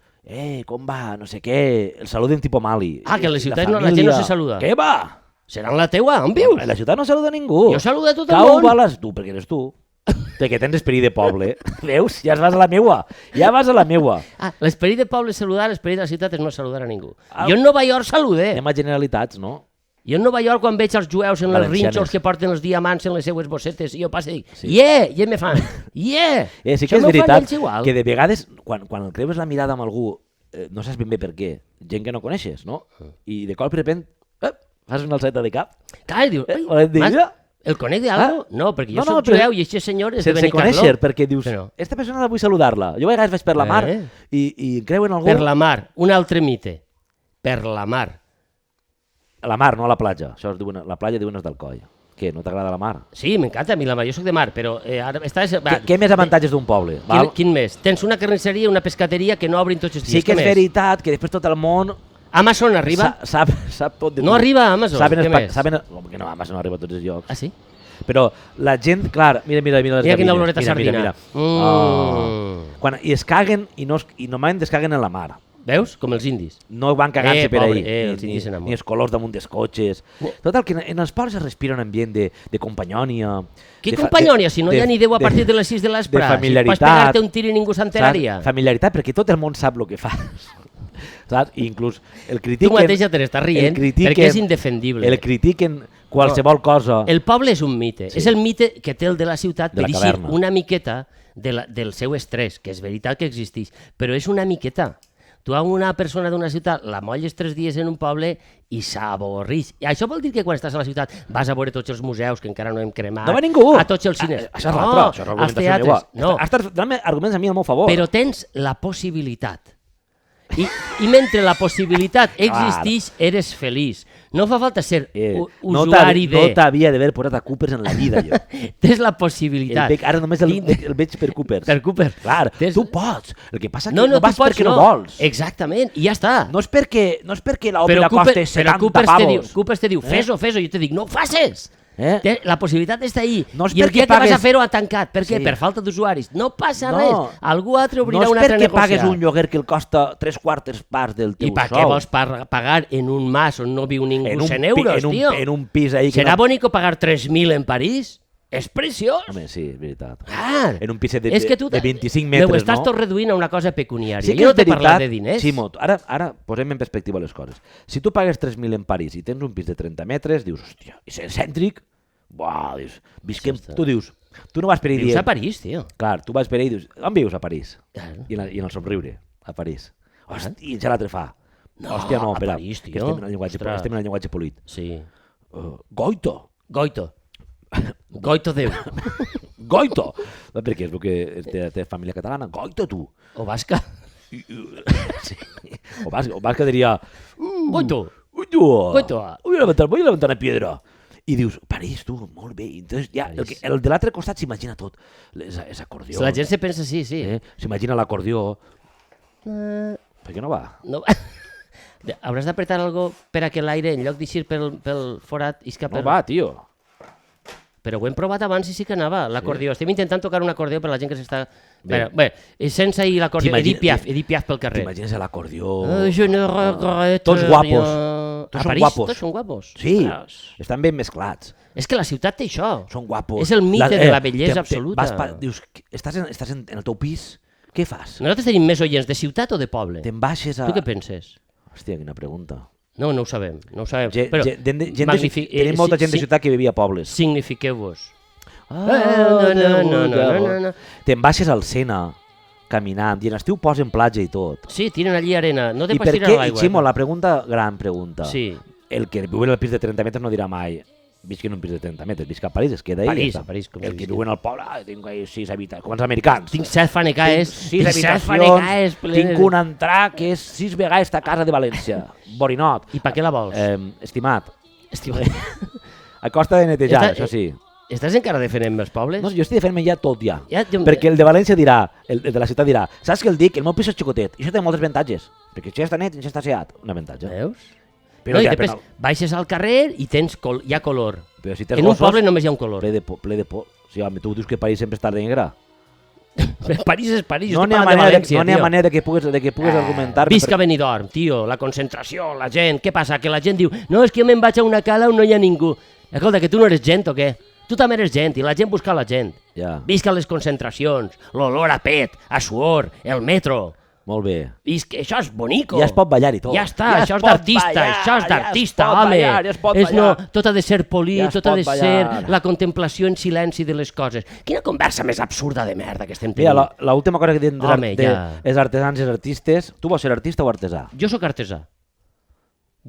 com va, no sé què, el saluden tipo Mali. Que a la ciutat la gent no se saluda. Què va? Serà en la teua, on vius? A la ciutat no saluda ningú. Jo saludo a tot el món. Cau bales tu, perquè eres tu. Perquè tens esperit de poble. Veus? Ja vas a la meua. L'esperit de poble és saludar, l'esperit de la ciutat és no saludar a ningú. Jo en Nova York saludé. Anem a generalitats, no? Jo en Nova York, quan veig els jueus en les rínxols que porten els diamants en les seues bossetes, jo passo i dic, i me fan, Sí que és veritat que de vegades, quan creus la mirada amb algú, no saps ben bé per què, gent que no coneixes, no? I de cop i repent, fas una alçada de cap. Clar, dius, el conec d'algo? No, perquè jo soc jueu i aquest senyor és de Benicarló. Sense conèixer, perquè dius, esta persona vull saludar-la. Jo a vegades vaig per la mar i creu en algú... Per la mar, un altre mite. Per la mar. A la mar, no a la platja. Això es diu, la platja diuen és d'Alcoi. Què, no t'agrada la mar? Sí, m'encanta a mi la mar, jo soc de mar, però ara... Què més avantatges d'un poble? Quin més? Tens una carnisseria, una pescateria que no obrin tots els dies. Sí que és veritat que després tot el món... Amazon arriba? Sap tot de tu. No arriba a Amazon, què més? Que no, Amazon no arriba a tots els llocs. Ah, sí? Però la gent, clar, mira les gavines. Mira quina oloreta sardina. Quan es caguen i normalment es caguen en la mar. Veus? Com els indis. No van cagant-se per ahí. Ni els colors damunt dels cotxes. Tot el que en els pobles es respira un ambient de companyònia. Què companyònia? Si no hi ha ni 10 a partir de les 6 de l'espre. De familiaritat. Pots pegar-te un tir i ningú s'enteraria. Familiaritat, perquè tot el món sap el que fas. Saps? I inclús el critiquen... Tu mateix ja te n'estàs rient, perquè és indefendible. El critiquen qualsevol cosa. El poble és un mite. És el mite que té el de la ciutat per eixir una miqueta del seu estrès, que és veritat que existeix, però és una miqueta. Tu a una persona d'una ciutat la molles 3 dies en un poble i s'avorreix. I això vol dir que quan estàs a la ciutat vas a veure tots els museus que encara no hem cremat. No va ningú. A tots els cines. Això és l'altre. Això és l'argumentació meva. No. Estàs donant arguments a mi al meu favor. Però tens la possibilitat. I mentre la possibilitat existeix, eres feliç. No fa falta ser usuari de... No t'havia d'haver posat a Coopers en la vida, jo. Tens la possibilitat. Ara només el veig per Coopers. Per Coopers. Clar, tu pots. El que passa que no vas perquè no vols. Exactament, i ja està. No és perquè l'òpera costa 70 pavos. Coopers te diu, fes-ho, jo te dic, no ho facis. La possibilitat està ahí. I el dia que pagues... vas a fer-ho ha tancat. Per què? Per falta d'usuaris. No passa res. Algú altre obrirà un altre negoci. No és perquè pagues un lloguer que el costa 3/4 parts del teu sou. I per què vols pagar en un mas on no viu ningú 100 euros, tio? En un pis ahí... Serà bonic pagar 3.000 en París? És preciós. Home, sí, és veritat. En un piset de 25 metres, no? Ho estàs tot reduint a una cosa pecuniària. Jo no t'he parlat de diners. Sí, ara posem en perspectiva les coses. Si tu pagues 3.000 en París i tens un pis de 30 metres, dius, hòstia, és cèntric. Buah, dius, visquem... Tu dius, tu no vas per ahí dient... Vius a París, tio. Clar, tu vas per ahí i dius, on vius a París? I en el somriure, a París. Hòstia, i ja l'altre fa. Hòstia, no, espera, París, que estem en el llenguatge polit. Sí. Goito. Goito Déu. Goito. Perquè és el que té família catalana. Goito, tu. O basca. Sí. O basca diria... Goito. Goito. Voy a levantar una piedra. I dius, París, tu, molt bé. I entonces ja, el de l'altre costat s'imagina tot. És acordió. La gent se pensa, sí. S'imagina l'acordió. Per què no va? No. Hauràs d'apretar algo per a que l'aire, en lloc d'eixir pel forat, isca per... No va, tio. Però ho hem provat abans i sí que anava, l'acordió. Estem intentant tocar un acordió per a la gent que s'està... Bé, sense ir l'acordió, Edith Piaf pel carrer. T'imagines l'acordió... Tots guapos. Tots són guapos. Tots són guapos. Sí, estan ben mesclats. És que la ciutat té això. Són guapos. És el mite de la bellesa absoluta. Dius, estàs en el teu pis, què fas? Nosaltres tenim més oients de ciutat o de poble? Te'n baixes a... Tu què penses? Hòstia, quina pregunta. No ho sabem. Tenim molta gent de ciutat que vivia a pobles. Signifiqueu-vos. Te'n baixes al Sena caminant, i en estiu posen platja i tot. Sí, tiren allí arena. No te I pots per tirar què, a l'aigua. Ximo, la pregunta, gran pregunta. Sí. El que viu en el pis de 30 metres no dirà mai visc en un pis de 30 metres, visc a París, es queda ahí. París, a París, com el que dius. viu en el poble, tinc ahí 6 habitacions, com els americans. Tinc 7 fanecaes. Tinc 6 habitacions, tinc un entrar que és 6 vegades a casa de València. Borinot. I per què la vols? Estimat. Estimat. A costa de netejar, Està- això sí. Estàs encara defendent els pobles? No, jo estic fent-me ja tot ja. Jo- Perquè el de València dirà, el de la ciutat dirà, saps què el dic? El meu pis és xicotet, i això té molts avantatges. Perquè això ja està net, i això està asseat. Un avantatge. Veus? Però, No, i ja, després baixes al carrer i tens hi ha color. però si tens En un gossos, poble només hi ha un color. ple de por. Sí, home, tu dius que París sempre està negra. París és París, No jo n'hi estic ha parlant de manera, València, no n'hi ha tio. manera que pugues argumentar. Visca Benidorm, tio, la concentració, la gent, què passa? Que la gent diu, no, és que jo me'n vaig a una cala on no hi ha ningú. Escolta, que tu no eres gent o què? Tu també eres gent i la gent busca la gent. Ja, Visca les concentracions, l'olor a pet, a suor, el metro. molt bé. Visca, això és bonico. Ja es pot ballar i tot. Ja està, Ja això es és d'artista, pot ballar, això és d'artista, ja es pot home. ballar, ja es pot És no, ballar. tot ha de ser polit, Ja es tot ha pot de ballar. ser la contemplació en silenci de les coses. Quina conversa més absurda de merda que estem Mira, tenint. l'última cosa que tenen Home, ja. és artesans i artistes. Tu vols ser artista o artesà? Jo sóc artesà.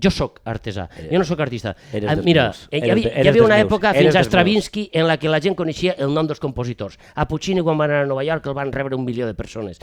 Jo sóc artesà, jo no sóc artista. Eres dels Mira, meus. hi Eres havia, de- hi havia una eres dels època meus. fins Eres a dels Stravinsky en la que la gent coneixia el nom dels compositors. A Puccini quan van anar a Nova York el van rebre 1 milió de persones.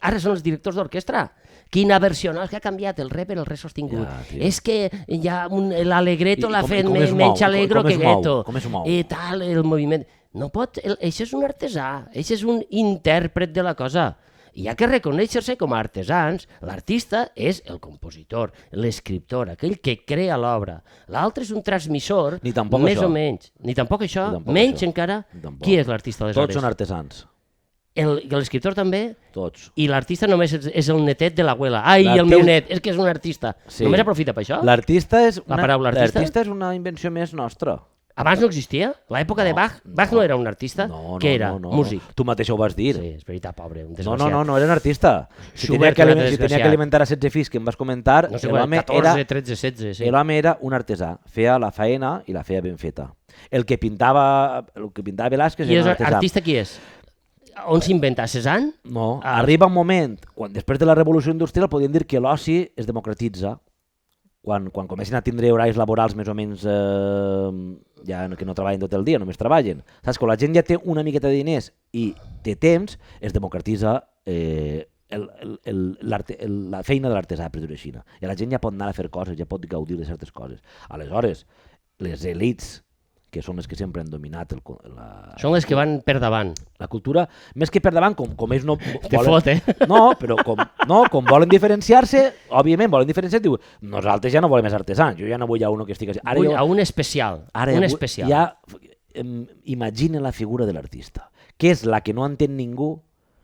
Ara són els directors d'orquestra. Quina versió, no, és que ha canviat el re per el re sostingut. Ja, tio. És que hi ha l'Alegretto I l'ha com- fet i com es mou? menys alegro Com que es mou? Gueto. Com es mou? I tal, el moviment. No pot, això és un artesà, això és un intèrpret de la cosa. I hi ha que reconèixer-se com a artesans. L'artista és el compositor, l'escriptor, aquell que crea l'obra. L'altre és un transmissor, Ni tampoc més això. o menys. Ni tampoc això, Ni tampoc menys això. encara. Ni tampoc. Qui és l'artista aleshores? Tots són artesans. L'escriptor també? Tots. I l'artista només és el netet de l'abuela. Ai, el meu net, és que és un artista. Sí. Només aprofita per això? L'artista és La paraula artista? l'artista és una invenció més nostra. Abans no existia? L'època de Bach? Bach no era un artista? No, Què era? no. Músic. Tu mateix ho vas dir. Sí, és veritat, pobre, un No, desgraciat. no era un artista. Si Schubert tenia, era si tenia desgraciat. que alimentar a 16 fills que em vas comentar, No sé, 14, 13, 16, sí. l'home era un artesà. Feia la faena i la feia ben feta. El que pintava Velázquez I era un és artesà. artista qui és? On s'inventa? Cézanne? No, Ah. arriba un moment, quan després de la revolució industrial podien dir que l'oci es democratitza, quan comencen a tindre horaris laborals més o menys ja que no treballen tot el dia, només treballen. Saps? Quan la gent ja té una miqueta de diners i té temps, es democratitza la feina de l'artesà, per dir-ho així. I la gent ja pot anar a fer coses, ja pot gaudir de certes coses. Aleshores, les elites, que són les que sempre han dominat Són les que van per davant. la cultura, més que per davant, com ells no Te fot, eh? No, però com volen diferenciar-se, òbviament volen diferenciar-se, diu, nosaltres ja no volem més artesans, jo ja no vull a uno que estigui... Vull a un especial. Un especial. Ja imagina la figura de l'artista, que és la que no entén ningú,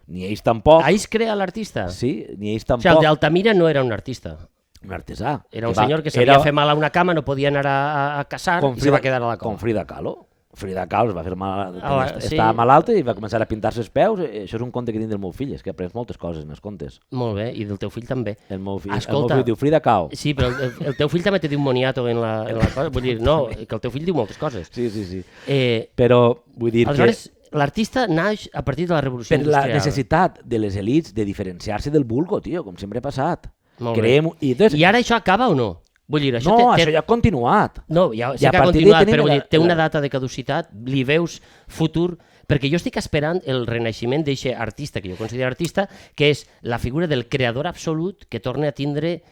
ni ells tampoc. Ahí es crea l'artista. Sí, ni ells O sigui, el tampoc. d'Altamira no era un artista. Un artesà. Era un senyor que sabia fer mal a una cama, no podia anar a caçar i se va quedar a la cova. Com Frida Kahlo. Frida Kahlo es va fer mal, sí. estava malalta i va començar a pintar-se els peus. Això és un conte que tinc del meu fill, és que he après moltes coses en els contes. Molt bé, i del teu fill també. El meu fill Escolta, diu Frida Kahlo. Sí, però el teu fill també te diu moniato en la cosa. Vull dir, no, que el teu fill diu moltes coses. Sí. Eh, Però vull dir aleshores, l'artista naix a partir de la revolució que per la industrial. necessitat de les elites de diferenciar-se del vulgo, tio, com sempre ha passat. Molt bé. Creem... I ara això acaba o no? Vull dir, això No, això ja ha continuat. No, ja I sé a que ha partir continuat, d'ahí però tenim vull dir, té la- una data de caducitat, li veus futur, perquè jo estic esperant el renaixement d'aquest artista, que jo considero artista, que és la figura del creador absolut que torna a tindre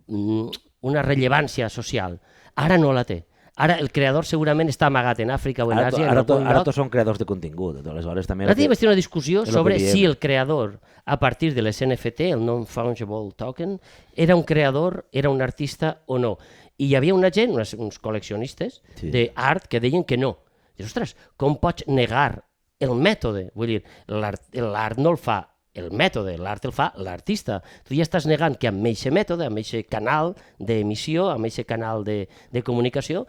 una rellevància social. Ara no la té. Ara el creador segurament està amagat en Àfrica o en Àsia. Ara en algun tots lloc. són creadors de contingut, aleshores també... L'altre dia vaig tenir una discussió és el sobre que diem. si el creador, a partir de les NFT, el Non-Fungible Token, era un creador, era un artista o no. I hi havia una gent, uns col·leccionistes Sí. d'art que deien que no. Dius, ostres, com pots negar el mètode? Vull dir, l'art no el fa el mètode, l'art el fa l'artista. Tu ja estàs negant que amb aquest mètode, amb aquest canal d'emissió, amb aquest canal de comunicació,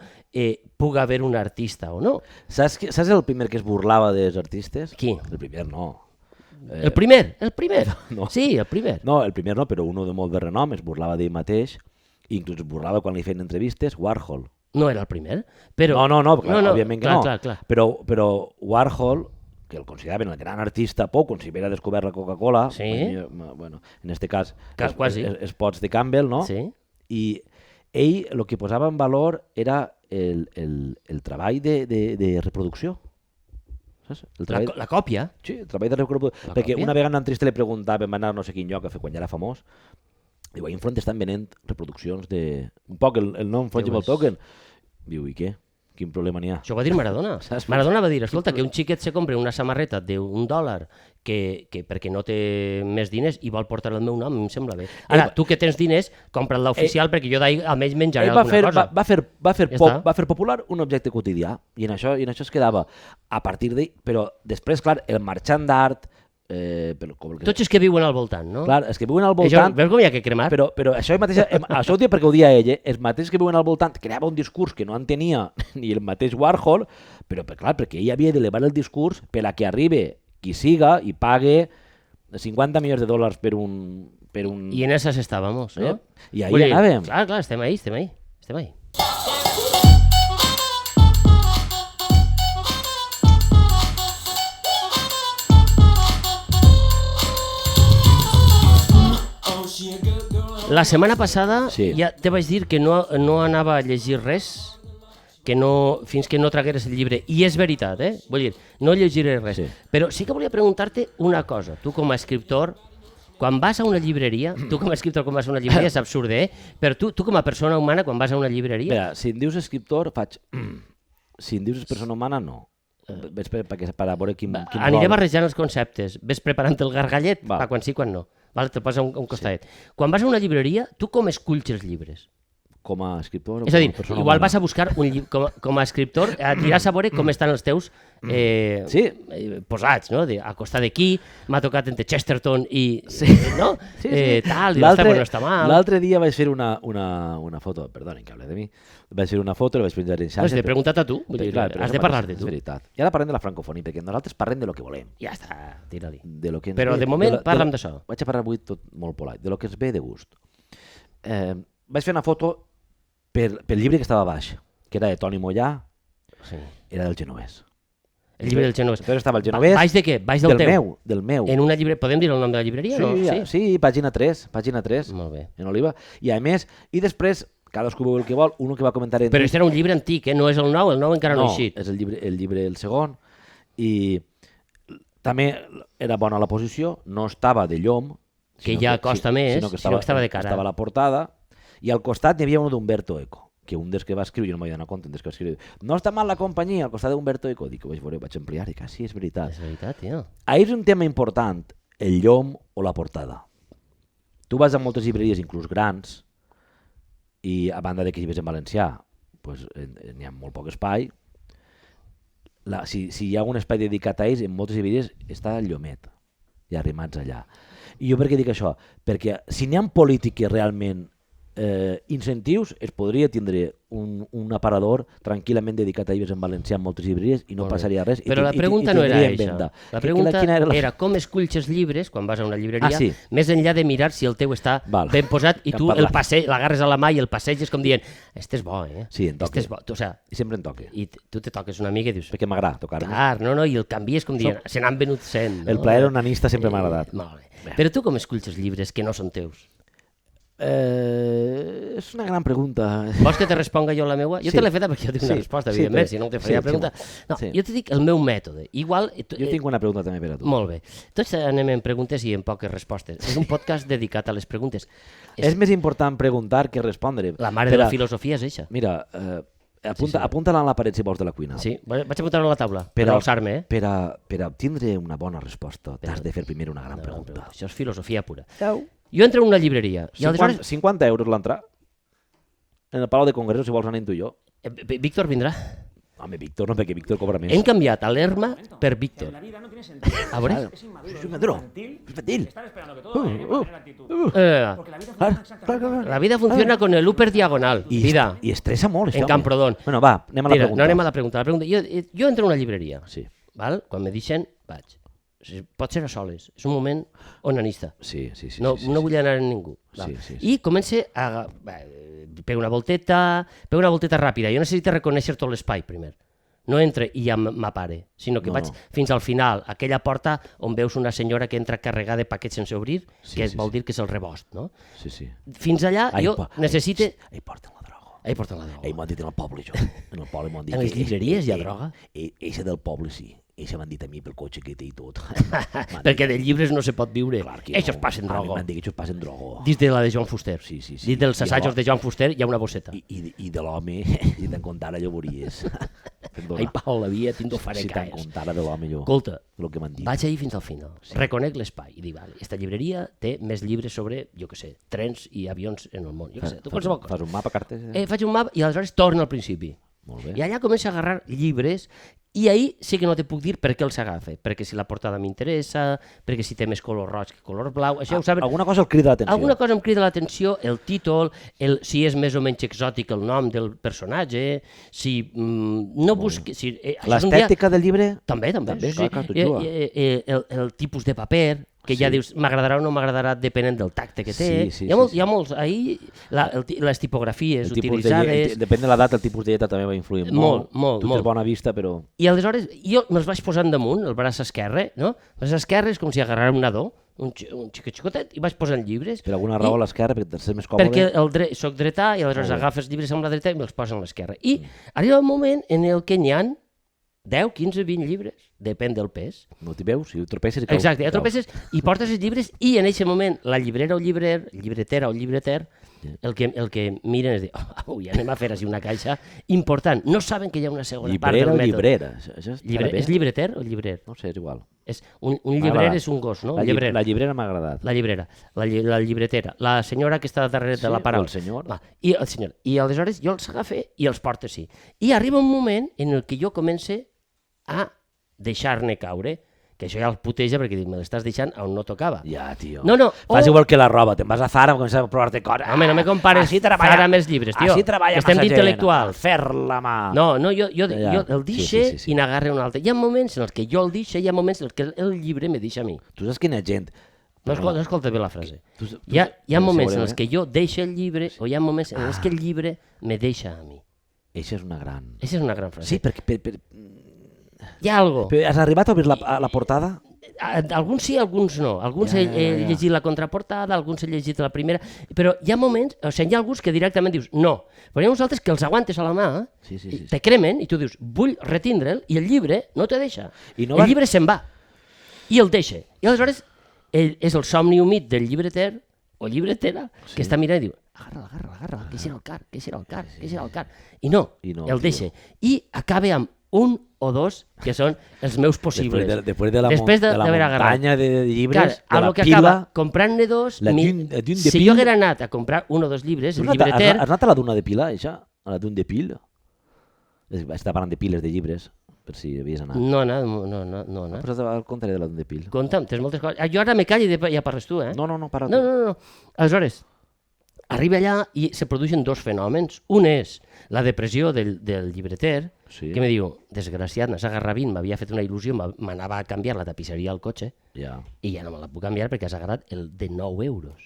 pugui haver un artista o no. Saps el primer que es burlava dels artistes? Qui? El primer no. El primer, el primer. No. Sí, el primer. No, el primer no, però uno de molt de renom es burlava d'ell mateix, i inclús es burlava quan li feien entrevistes, Warhol. No era el primer, però... No, clar, òbviament que no. Clar. Però Warhol, que el consideraven el gran artista Pou, com si hubiera descobert la Coca-Cola, bueno, en este cas quasi. els pots de Campbell, no? Sí. I ell el que posava en valor era el treball de reproducció. Saps? La còpia? Sí, el treball de reproducció. Perquè una vegada en Trist li preguntava, va anar a no sé quin lloc a fer quan ja era famós, diu, a Infront estan venent reproduccions de... Un poc el nom Fungible Token. Diu, i què? Quin problema n'hi ha? Això ho va dir Maradona. Maradona va dir, escolta, que un xiquet se compra una samarreta d'$1 que perquè no té més diners i vol portar el meu nom, em sembla bé. Ara, tu que tens diners, compra't l'oficial perquè jo d'ahir almenys menjaré alguna cosa. Va fer popular un objecte quotidià i en això es quedava. A partir d'ahir, però després, clar, el marxant d'art... Tots els que viuen al voltant, no? Clar, els que viuen al voltant... Veus com hi ha que cremar? Però això mateix, això ho diu perquè ho dia ell, els mateixos que viuen al voltant creava un discurs que no entenia ni el mateix Warhol, però clar, perquè ell havia d'elevar el discurs per a que arribi qui siga i pague $50 milions per un... I en esas estábamos, no? I ahí anàvem. Clar, estem ahí. La setmana passada ja te vaig dir que no anava a llegir res fins que no tragueres el llibre. I és veritat, Vull dir, no llegiré res. Sí. Però sí que volia preguntar-te una cosa. Tu com a escriptor, quan vas a una llibreria, és absurd, però tu com a persona humana, quan vas a una llibreria... Espera, si em dius escriptor, faig... Si em dius persona humana, no. Ves per a veure quin aniré barrejant els conceptes. Ves preparant el gargallet, quan sí, quan no. Vale, te'l posa un costadet. Sí. Quan vas a una llibreria, tu com esculls els llibres? Com a escriptor o és a dir, com a persona igual humana? Vas a buscar un llibre, com a escriptor, aniràs a veure com estan els teus posats, no? A costar d'aquí, m'ha tocat entre Chesterton i... no? Tal, i està bueno, està mal. L'altre dia vaig fer una foto, perdonin que hable de mi, vaig fer una foto i la vaig penjar en xarxa. T'he preguntat a tu, has de parlar de tu. És veritat. I ara parlem de la francofonia, perquè nosaltres parlem de lo que volem. Ja està, tira-li. Però de moment parlem d'això. Vaig a parlar avui tot molt polite, de lo que ens ve de gust. Vaig fer una foto pel llibre que estava baix, que era de Toni Mollà, era del Genovès. El llibre del Genovès. Entonces estava el Genovès... Baix de què? Baix del teu? Del meu. En una llibre... Podem dir el nom de la llibreria? Sí, pàgina 3. Molt bé. En Oliva. I a més, i després, cadascú veu el que vol, un que va comentar... Però aquest era un llibre antic, no és el nou encara no ha eixit. No, és el llibre el segon. I també era bona la posició, no estava de llom, que ja costa més, sinó que estava de cara. Estava a la portada, i al costat hi havia un d'Umberto Eco, que un dels que va escriure, jo no m'havia donat compte, un dels que va escriure, no està mal la companyia, al costat d'Umberto Eco, dic, vaig ampliar, dic, sí, és veritat. És veritat, tio. Ahir és un tema important, el llom o la portada. Tu vas a moltes llibreries, inclús grans, i a banda de que llibres en valencià, pues, n'hi ha molt poc espai. Si hi ha un espai dedicat a ells, en moltes llibreries està el llomet, ja arrimats allà. I jo per què dic això? Perquè si n'hi ha polítiques realment incentius, es podria tindre un aparador tranquil·lament dedicat a llibres en valencià en moltes llibreries i no passaria res. Però la pregunta no era això. La pregunta era com esculls els llibres quan vas a una llibreria, més enllà de mirar si el teu està ben posat i tu l'agarres a la mà i el passeges com dient, este és bo, Sí, em toca. I sempre em toca. I tu te toques una mica i dius... Perquè m'agrada tocar-me. Clar, i el canvies com dient, se n'han venut 100. El plaer onanista sempre m'ha agradat. Molt bé. Però tu com esculls els llibres que no són teus? És una gran pregunta. Vols que te responga jo la meva? Jo te l'he feta perquè jo tinc una resposta, evidentment, si no te faria pregunta. No, jo te dic el meu mètode. Jo tinc una pregunta també per a tu. Molt bé. Tots anem en preguntes i en poques respostes. És un podcast dedicat a les preguntes. És més important preguntar que respondre. La mare de la filosofia és eixa. Mira, apunta-la a la paret si vols de la cuina. Sí, vaig apuntar-la a la taula per alçar-me. Per a obtindre una bona resposta t'has de fer primer una gran pregunta. Això és filosofia pura. Jo entro en una llibreria. 50 euros l'entrar. En el Palau de Congressos, si vols anar tu i jo. Víctor vindrà. Home, Víctor no, perquè Víctor cobra més. Hem canviat a l'Erma per Víctor. A veure? És infantil. La vida funciona con el upper diagonal. Vida. I estressa molt, això. En Camprodon. Bueno, va, anem a la pregunta. No anem a la pregunta. Jo entro en una llibreria. Sí. Quan me deixen, vaig. Pot ser a soles, és un moment onanista. Sí. No vull anar amb ningú. I comença a... Pega una volteta ràpida. Jo necessito reconèixer tot l'espai primer. no entra i ja m'apare, sinó que vaig fins al final, aquella porta on veus una senyora que entra carregada de paquets sense obrir, que vol dir que és el rebost, no? Sí, sí. Fins allà jo necessito... Ahí porten la droga. Ahí porten la droga. Ahí m'han dit en el poble, jo. En el poble m'han dit... En les llibreries hi ha droga? Eixa del poble, sí. Eixa m'han dit a mi pel cotxe que té i tot. Perquè de llibres no se pot viure. Eixos passen droga. droga. M'han dit que eixos passen droga. Dins de la de Joan Fuster. Sí. Dins dels assajos de Joan Fuster hi ha una bosseta. I de l'home, si te'n contara, jo veuries. Ai, Pau, la via, tinc d'oferir si te'n contara de l'home, jo. Escolta, el que m'han dit. Vaig ahir fins al final. Reconec l'espai. I dic, vale, esta llibreria té més llibres sobre, jo què sé, trens i avions en el món. Jo què sé, tu qualsevol cosa. Fas un mapa, cartes? Faig un mapa i aleshores torno al principi. Molt bé. I allà comença a agarrar llibres i ahir sí que no te puc dir per què els agafa, perquè si la portada m'interessa, perquè si té més color roig que color blau, això ho saben. Alguna cosa el crida l'atenció. Alguna cosa em crida l'atenció, el títol, si és més o menys exòtic el nom del personatge, si no busqui... Si, l'estètica del llibre? També, sí. El tipus de paper, que ja dius, m'agradarà o no m'agradarà depenent del tacte que té. Hi ha molts, ahir, les tipografies utilitzades... Depèn de l'edat, el tipus de lletra també va influir molt. Molt. Tu tens bona vista, però... I aleshores jo me'ls vaig posant damunt, el braç esquerre, no? El braç esquerre és com si agarrara un nadó, un xicotet, i vaig posant llibres. Per alguna raó a l'esquerra, perquè t'has més còmode? Perquè soc dretà i aleshores agafes llibres amb la dreta i me'ls poso a l'esquerra. I arriba un moment en el que n'hi ha 10, 15, 20 llibres, depèn del pes. No t'hi veus? Si ho tropesses... Exacte, ja tropesses i portes els llibres i en aquest moment la llibrera o llibretera o llibreter el que miren és dir, ja anem a fer així una caixa important. No saben que hi ha una segona part del mètode. Llibrera o llibrera? És llibreter o llibrer? No sé, és igual. Un llibrer és un gos, no? La llibrera m'ha agradat. La llibrera, la llibretera, la senyora que està darrere de la paraula. El senyor. I el senyor. I aleshores jo els agafe i els porto així. I arriba un moment en el que jo comence a deixar-ne caure, que això ja el puteja perquè me l'estàs deixant on no tocava. Ja, tio. No. Fas igual que la roba, te'n vas a Zara, comences a provar-te coses. Home, no me compares Zara amb els llibres, tio. Així treballa estem d'intel·lectuals. Fer la mà. No, jo el deixe i n'agarre un altre. Hi ha moments en els que jo el deixe, hi ha moments en els que el llibre me deixa a mi. Tu saps quina gent... No escolta bé la frase. Hi ha moments en els que jo deixo el llibre o hi ha moments en els que el llibre me deixa a mi. Eixa és una gran... Eixa és una gran frase. Sí, perquè... Hi ha algo. Però has arribat a obrir la portada? Alguns sí, alguns no. Alguns he llegit la contraportada, alguns he llegit la primera, però hi ha moments, o sigui, hi ha alguns que directament dius no, però hi ha uns altres que els aguantes a la mà, te cremen i tu dius vull retindre'l i el llibre no te deixa. El llibre se'n va i el deixa. I aleshores és el somni humit del llibreter o llibretera que està mirant i diu agarra, que serà el car. I no, el deixa. I acaba amb un o dos que són els meus possibles. Després de la muntanya de llibres, de la pila... Comprant-ne dos, si jo haguera anat a comprar un o dos llibres, el llibreter... Has anat a la duna de pila, això? A la duna de pil? Està parlant de piles de llibres, per si havies anat. No he anat. Però el contaré de la duna de pil. Conta'm, tens moltes coses. Jo ara me callo i ja parles tu, eh? No, parla tu. No. Aleshores, arriba allà i se produeixen dos fenòmens. Un és la depressió del llibreter, que me diu, desgraciat, n'has agarrat 20, m'havia fet una il·lusió, m'anava a canviar la tapisseria al cotxe, i ja no me la puc canviar perquè has agarrat el de 9 euros.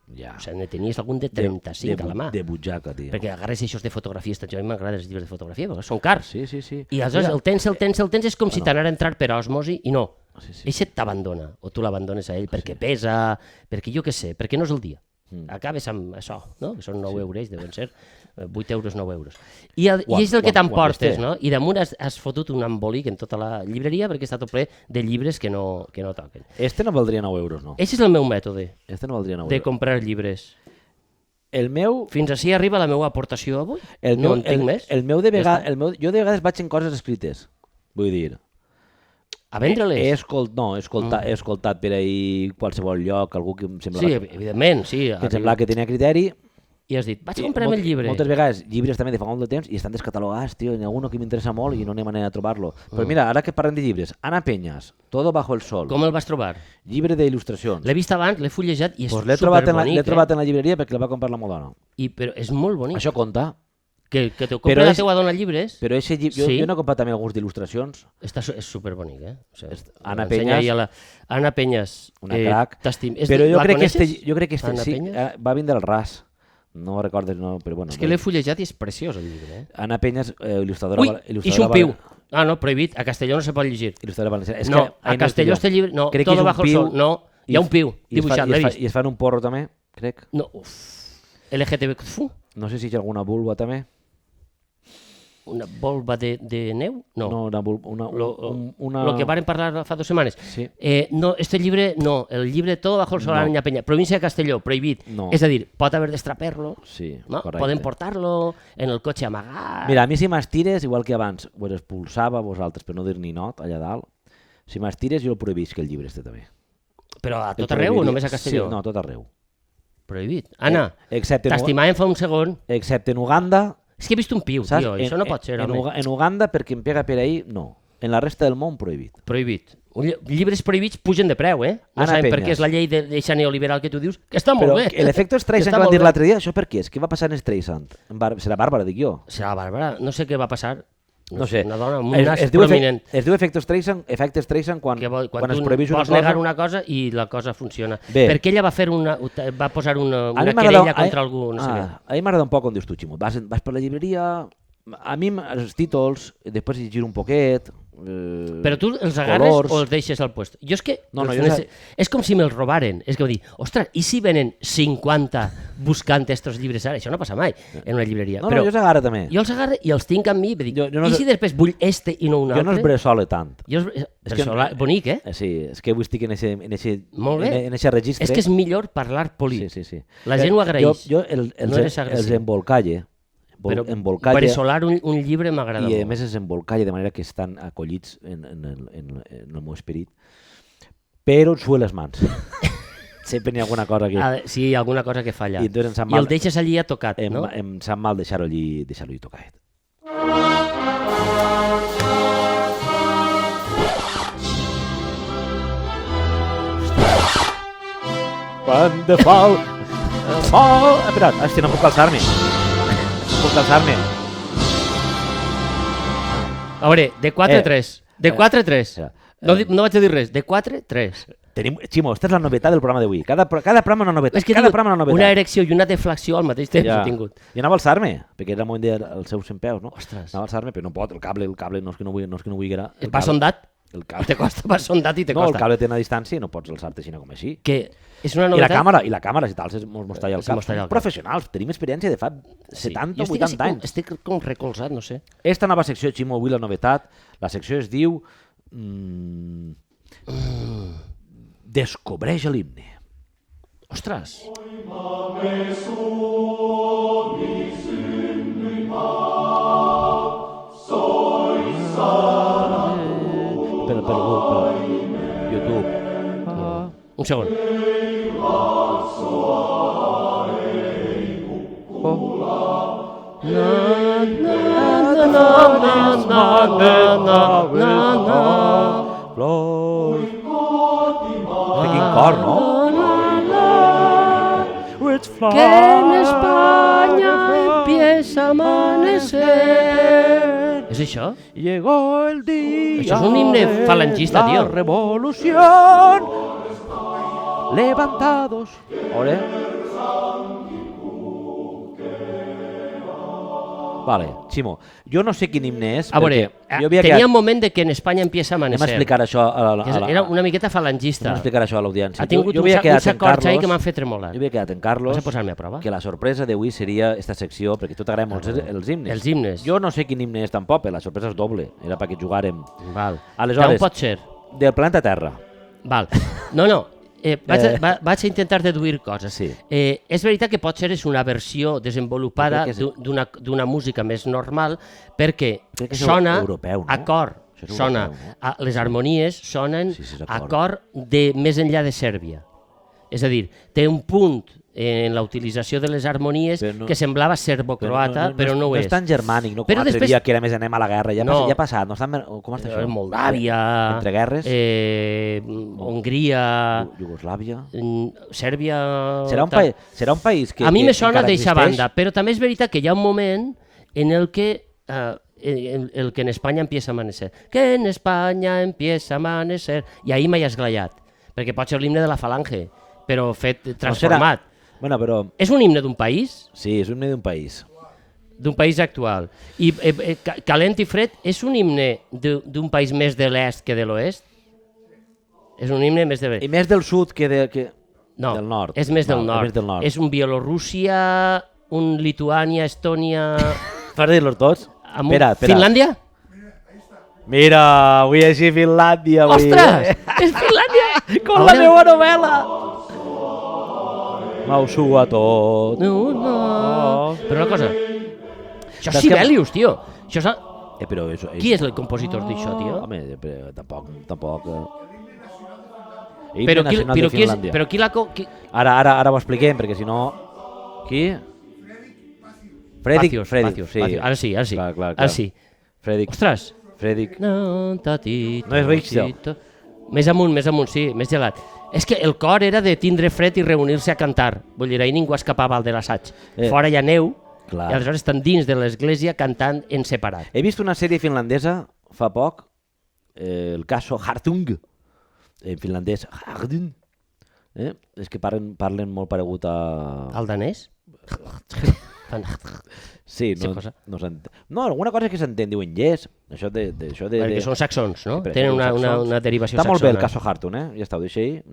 O sigui, ne tenies algun de 35 a la mà. De butxaca, tio. Perquè agarres eixos de fotografies, a mi m'agraden els llibres de fotografia, perquè són cars. Sí. I aleshores el tens, és com si t'anara a entrar per osmosi, i no. Eixe t'abandona, o tu l'abandones a ell perquè pesa, perquè jo què sé, perquè no és el dia. Acabes amb això, no? Que són 9 euros, deuen ser 8 euros, 9 euros. I és el que t'emportes, no? I damunt has fotut un embolic en tota la llibreria perquè està tot ple de llibres que no toquen. Este no valdria 9 euros, no? Aquest és el meu mètode de comprar llibres. El meu... Fins així arriba la meva aportació avui. No en tinc més. Jo de vegades vaig en coses escrites. Vull dir... A vendre-les? He escoltat per ahir qualsevol lloc, algú que em semblava... Sí, evidentment, sí. Que em semblava que tenia criteri. I has dit, vaig comprar-me el llibre. Moltes vegades llibres també de fa molt de temps i estan descatalogats, tio, n'hi ha uno que m'interessa molt i no anem a trobar-lo. Però mira, ara que parlem de llibres, Ana Peñas, Todo bajo el sol. Com el vas trobar? Llibre d'il·lustracions. L'he vist abans, l'he fullejat i és superbonic. L'he trobat en la llibreria perquè la va comprar la meva dona. Però és molt bonic. Això compta. Que te compra la teva dona llibres. Però jo n'he comprat també alguns d'il·lustracions. És superbonic, eh? Ana Peñas. Ana Peñas. Una crac. Però jo crec que sí, va vindre al RAS. No recordes, no, però bueno. És que l'he fullejat i és preciós el llibre, eh? Ana Peñas, il·lustradora... Ui, i sompiu. Ah, no, prohibit. A Castelló no se pot llegir. Il·lustradora valenciana. No, a Castelló este llibre... No, Todo bajo el sol. No, hi ha un piu dibuixat, l'he vist. I es fan un porro també, crec. No, LGTB... No sé si hi ha alguna vulva també. Una volva de neu? No. No, una... Lo que varen parlar fa 2 setmanes. Sí. No, este llibre, no. El llibre Todo bajo el sol, a la Niña Peña. Província de Castelló, prohibit. No. És a dir, pot haver d'estraper-lo, Sí, no? correcte. Poden portar-lo en el cotxe amagat. Mira, a mi si m'estires, igual que abans, vos expulsava a vosaltres per no dir ni not allà dalt, si m'estires jo el prohibisc el llibre este també. Però a tot arreu o només a Castelló? Sí, no, a tot arreu. Prohibit. Anna, Excepte t'estimàvem fa un segon. Excepte en Uganda, És que he vist un piu, saps? tio, això no pot ser, home. En Uganda, perquè em pega per ahí, no. En la resta del món, prohibit. Prohibit. Llibres prohibits pugen de preu, eh? No Ana sabem per Peñas. què és la llei d'eixa neoliberal que tu dius, que està molt Però bé. l'efecte Streisand Està que van molt dir bé. l'altre dia, això per què és? Què va passar en Streisand? Serà Bàrbara, dic jo. Serà Bàrbara, no sé què va passar. No sé. Una dona amb un nas prominent. Es diu efecte Streisand quan Quan es tu prohibeix una vols cosa... negar una cosa i la cosa funciona. Bé. Perquè ella va posar una A mi m'agrada- querella contra algú, no sé què. A mi m'agrada un poc on dius tu, Ximo. Vas per la llibreria, a mi els títols, després llegir un poquet... Però tu els agarres colors. o els deixes al puesto? Jo és que... No, els jo nece- és com si me'ls robaren. És que vull dir, ostres, i si venen 50 buscant estos llibres ara? Això no passa mai en una llibreria. No, Però jo els agarro també. jo els agarro i els tinc amb mi. Dic, Jo no I els- si després vull este i no un Jo altre? no els bressole tant. És que bonic, eh? Sí, és que avui estic en ese Molt bé. en ese registre. És que és millor parlar polit. Sí. La gent ho agraeix. Jo No eres agressiu. els embolcalle, Però embolcalle, bressolar un llibre m'agrada i a molt. més els embolcalle de manera que estan acollits en el meu esperit, però els sue les mans. Sempre n'hi ha alguna cosa que... Sí, alguna cosa que falla. I entonces em sap I mal- el deixes allí a tocat, no? Em sap mal deixar-ho allí tocat. Quan de fall... Espera't, hòstia, no puc alçar-me. No puc alçar-me. A veure, de 4 a 3. De 4 a 3. No vaig a dir res. De 4 a 3. Ximo, esta és la novetat del programa d'avui. Cada programa una novetat. És que Cada tinc programa una novetat. una erecció i una deflació al mateix temps he tingut. I anava a alçar-me, perquè era el moment dels seus 100 peus, no? Ostres. Anava a alçar-me, però no pot, el cable no és que no vull que era... Va sondat? El cable. Te costa, va sondat i te No, el costa. cable té una distància i no pots alçar-te així com així. Que és una I novetat... la càmera, si t'alces, mos talla el Se cap. mos talla el cap. Professionals, tenim experiència de fa 70 o 80 anys. Estic com recolzat, no sé. Esta nova secció, Ximo, avui la novetat, la secció es diu... Descobreix l'himne. Ostres! Per YouTube. Un segon. Quin cor, no? Que en España empieza a amanecer. És això? Llegó el día. Això és un himne falangista, tio. La revolución. Levantados. Ole. Vale, Ximo, jo no sé quin himne és. A veure, tenia un moment de que en Espanya empieza a Anem a amanecer. explicar això a la... Era una miqueta falangista. Anem a explicar això a l'audiència. Ha tingut Jo havia uns quedat en acords ahí que Carlos. m'han fet tremolar. Jo havia quedat en Carlos. Vas a posar-me a prova? Que la sorpresa d'avui seria esta secció, perquè a tu t'agraden molt els himnes. Els himnes. Jo no sé quin himne és tampoc, però la sorpresa és doble. Era perquè jugàrem. Val. Aleshores, D'on pot ser? Del planeta Terra. Val. No. Vaig a intentar deduir coses. Sí. És veritat que potser és una versió desenvolupada Jo crec que d'una música més normal perquè Crec que és sona europeu, no? a cor. Això és Sona, europeu, les harmonies sonen Sí, és a acord. cor de més enllà de Sèrbia. És a dir, té un punt en la utilització de les harmonies Però no- que semblava serbo-croata, però no ho No és. és tan germànic, no? Com Però l'altre després- dia que era més anem a la guerra. Ja No. ha passat, no estan... Com està això? Moldàvia, Entre guerres? Hongria, Iugoslàvia. Sèrbia... Serà un país que... A mi que me sona encara d'eixa existeix? banda, però també és veritat que hi ha un moment en el que el que en Espanya empieza a amanecer. Que en Espanya empieza a amanecer. I ahí m'he esglaiat, perquè pot ser l'himne de la Falange, però fet transformat. Bueno, però... És un himne d'un país? Sí, és un himne d'un país. d'un país actual. I calent i fred és un himne d'un país més de l'est que de l'oest? És un himne més de l'est. I més del sud que No, del nord. és més del No, nord. és més del nord. És un Bielorússia, un Lituània, Estònia... Per dir-los tots? Espera. Finlàndia? Mira, avui així Finlàndia. Ostres, és Finlàndia! Com la meva novel·la! M'ho suga tot. No. Però una cosa, això és Saps que- Sibelius, tio. Però això... Qui és el compositor d'això, tio? Home, però tampoc... Però qui, Nacional de qui és, Finlàndia. però qui l'ha... Ara ho expliquem, perquè si no... Qui? Fredrik. Pacios. Ara sí. Clar. Ara sí. Fredrik. Ostres. No és Richter. Més amunt, sí, més gelat. És que el cor era de tindre fred i reunir-se a cantar. Vull dir, ahir ningú escapava al de l'assaig. Fora hi ha neu, Clar. i aleshores estan dins de l'església cantant en separat. He vist una sèrie finlandesa fa poc, el caso Hartung, en finlandès Hartung. És que parlen molt paregut a... El danès? Sí, no, alguna cosa que s'entén, diuen yes, això de... Perquè són saxons, no? Però Tenen saxons. una derivació Està saxona. molt bé el caso Hartung, ja està, ho deixo ahir.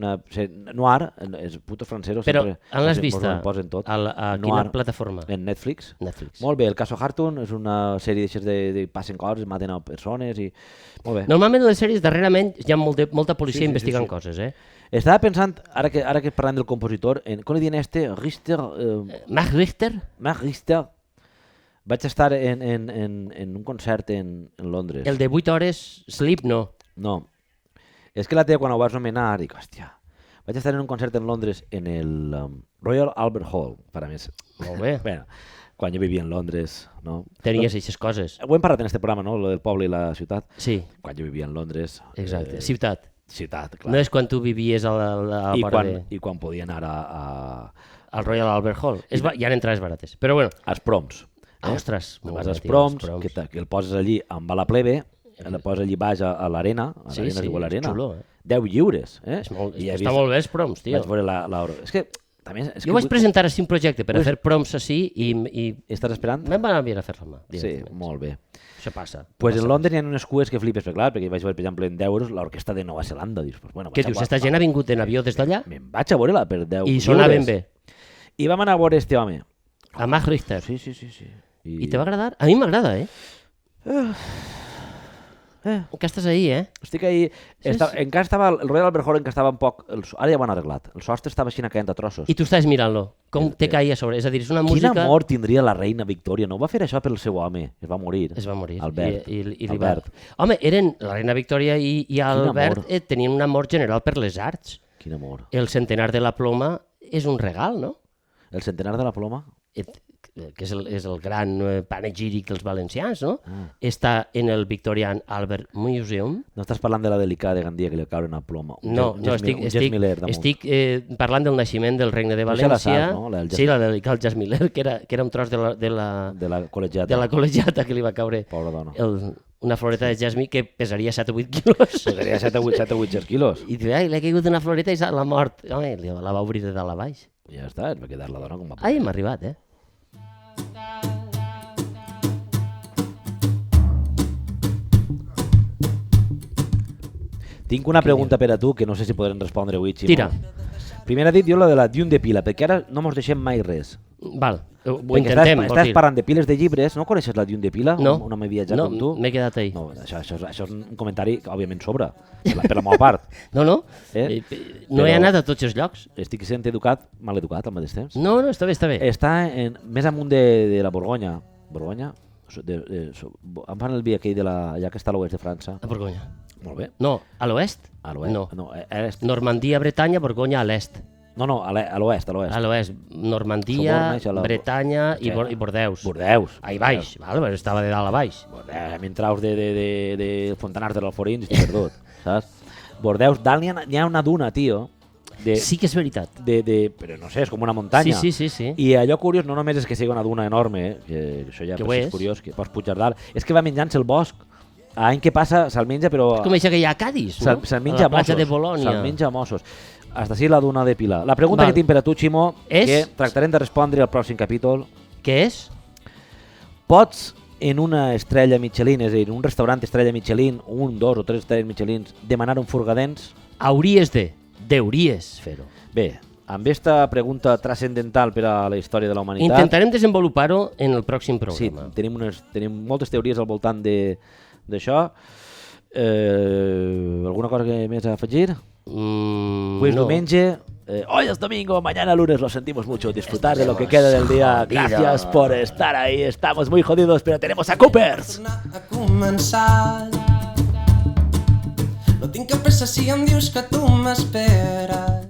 Noir, els putos francesos Però sempre... on l'has vist? Ho posen tot. A quina plataforma? En Netflix. Netflix. Molt bé, el caso Hartung és una sèrie d'aixes de passen coses, maten a persones i... Molt bé. Normalment en les sèries darrerament hi ha molta policia investigant coses, Estava pensant, ara que parlem del compositor, com li diuen Richter... Max Richter? Max Richter. Vaig estar en un concert en Londres. El de 8 hores Sleep, no. No. És que la teva, quan ho vas nomenar, dic, hòstia, vaig estar en un concert en Londres en el Royal Albert Hall, per a més. Molt bé. Bueno, quan jo vivia en Londres, no? Tenies aquestes coses. Ho hem parlat en este programa, no? Lo del poble i la ciutat. Sí. Quan jo vivia en Londres... Exacte, ciutat. Ciutat, clar. No és quan tu vivies a la vora de... I quan podia anar al Royal Albert Hall. Hi ha entrades barates. Però bueno. als proms. Ostres. Vas als proms, que el poses allí amb la plebe, el poses allí baix a l'arena, Sí, és xulo, 10 lliures. Està molt bé els proms, tio. Vaig veure l'hora. És que també... Jo vaig presentar així un projecte per a fer proms així i... Estàs esperant? Me'n van enviar a fer fama. Sí, molt bé. Això passa. Pues en Londres hi ha unes cues que flipes, perquè vaig veure, per exemple, en 10 euros l'orquestra de Nova Zelanda. Dius, pues, bueno, Què dius, esta gent ha vingut en avió des d'allà? Me'n vaig a veure-la per 10 I lliures. sonaven bé. I vam anar a veure este home. A Max Richter. Sí. I te va agradar? A mi m'agrada, Que estàs ahí, Estic ahí... Encara estava... El Royal Albert Hall encara estava un poc... Ara ja ho han arreglat. El sostre estava així caient a trossos. I tu estàs mirant-lo. Com te caia a sobre. És a dir, és una música... Quin amor tindria la reina Victòria? No va fer això pel seu home. Es va morir. Albert. Albert. Home, la reina Victòria i Albert tenien un amor general per les arts. Quin amor. El centenar de la ploma és un regal, no? El centenar de la ploma? Que és el gran panegíric dels valencians, no? Està en el Victorian Albert Museum. No estàs parlant de la delicada de Gandia que li caure una ploma? No, estic parlant del naixement del Regne de València. Sí, la delicada del Jas Miller, que era un tros de la col·legiata que li va caure. Pobra dona. Una floreta de jasmi que pesaria 7 o 8 quilos. Pesaria 7 o 8 quilos. I diu, li ha caigut una floreta i l'ha mort. Home, la va obrir de dalt a baix. Ja està, es va quedar la dona com va poder. Ai, hem arribat, Tinc una pregunta per a tu que no sé si podrem respondre avui, Ximo. Tira. Primer ha dit jo la de la Dune de pila, perquè ara no mos deixem mai res. Val, ho intentem. Estàs parlant de piles de llibres, no coneixes la Dune de pila? No, un home viatjat com tu? m'he quedat ahí. No, això és un comentari que òbviament sobra, per la meva part. No, no he anat a tots els llocs. Estic sent educat, mal educat al mateix temps. No, està bé, està bé. Està més amunt de la Borgonya. Borgonya? Em fan el vi aquell allà que està a l'oest de França. A Borgonya. Molt bé. No, a l'oest? A l'oest? No. A l'est. Normandia, Bretanya, Borgonya a l'est. No, a l'oest, a l'oest. A l'oest. Normandia, Bretanya i Bordeus. Bordeus. Ahí baix, val? Estava de dalt a baix. A mi entraus de Fontanars de l'Alforins i estic perdut, saps? Bordeus, dalt n'hi ha una duna, tio. Sí que és veritat. Però no sé, és com una muntanya. Sí. I allò curiós no només és que sigui una duna enorme, que això ja és curiós, que pots pujar dalt, és que va menjant-se el bosc. Any que passa se'l menja, però... És com això que hi ha a Cádiz, no? Se'l menja a mossos. De Bolònia. Se'l menja a mossos. Hasta així la duna de Pilar. La pregunta que tinc per a tu, Ximo, que tractarem de respondre al pròxim capítol... Què és? pots en una estrella Michelin, és a dir, en un restaurant estrella Michelin, 1, 2 o 3 estrelles Michelin, demanar un furgadents? Deuries fer-ho. Bé, amb aquesta pregunta transcendental per a la història de la humanitat... Intentarem desenvolupar-ho en el pròxim programa. Sí, tenim moltes teories al voltant d'això. Alguna cosa més a afegir? Avui és diumenge. Hoy es domingo, mañana lunes, lo sentimos mucho. Disfrutar de lo que queda del día. Gracias por estar ahí. Estamos muy jodidos, pero tenemos a Coopers. No tinc cap pressa si em dius que tu m'esperes.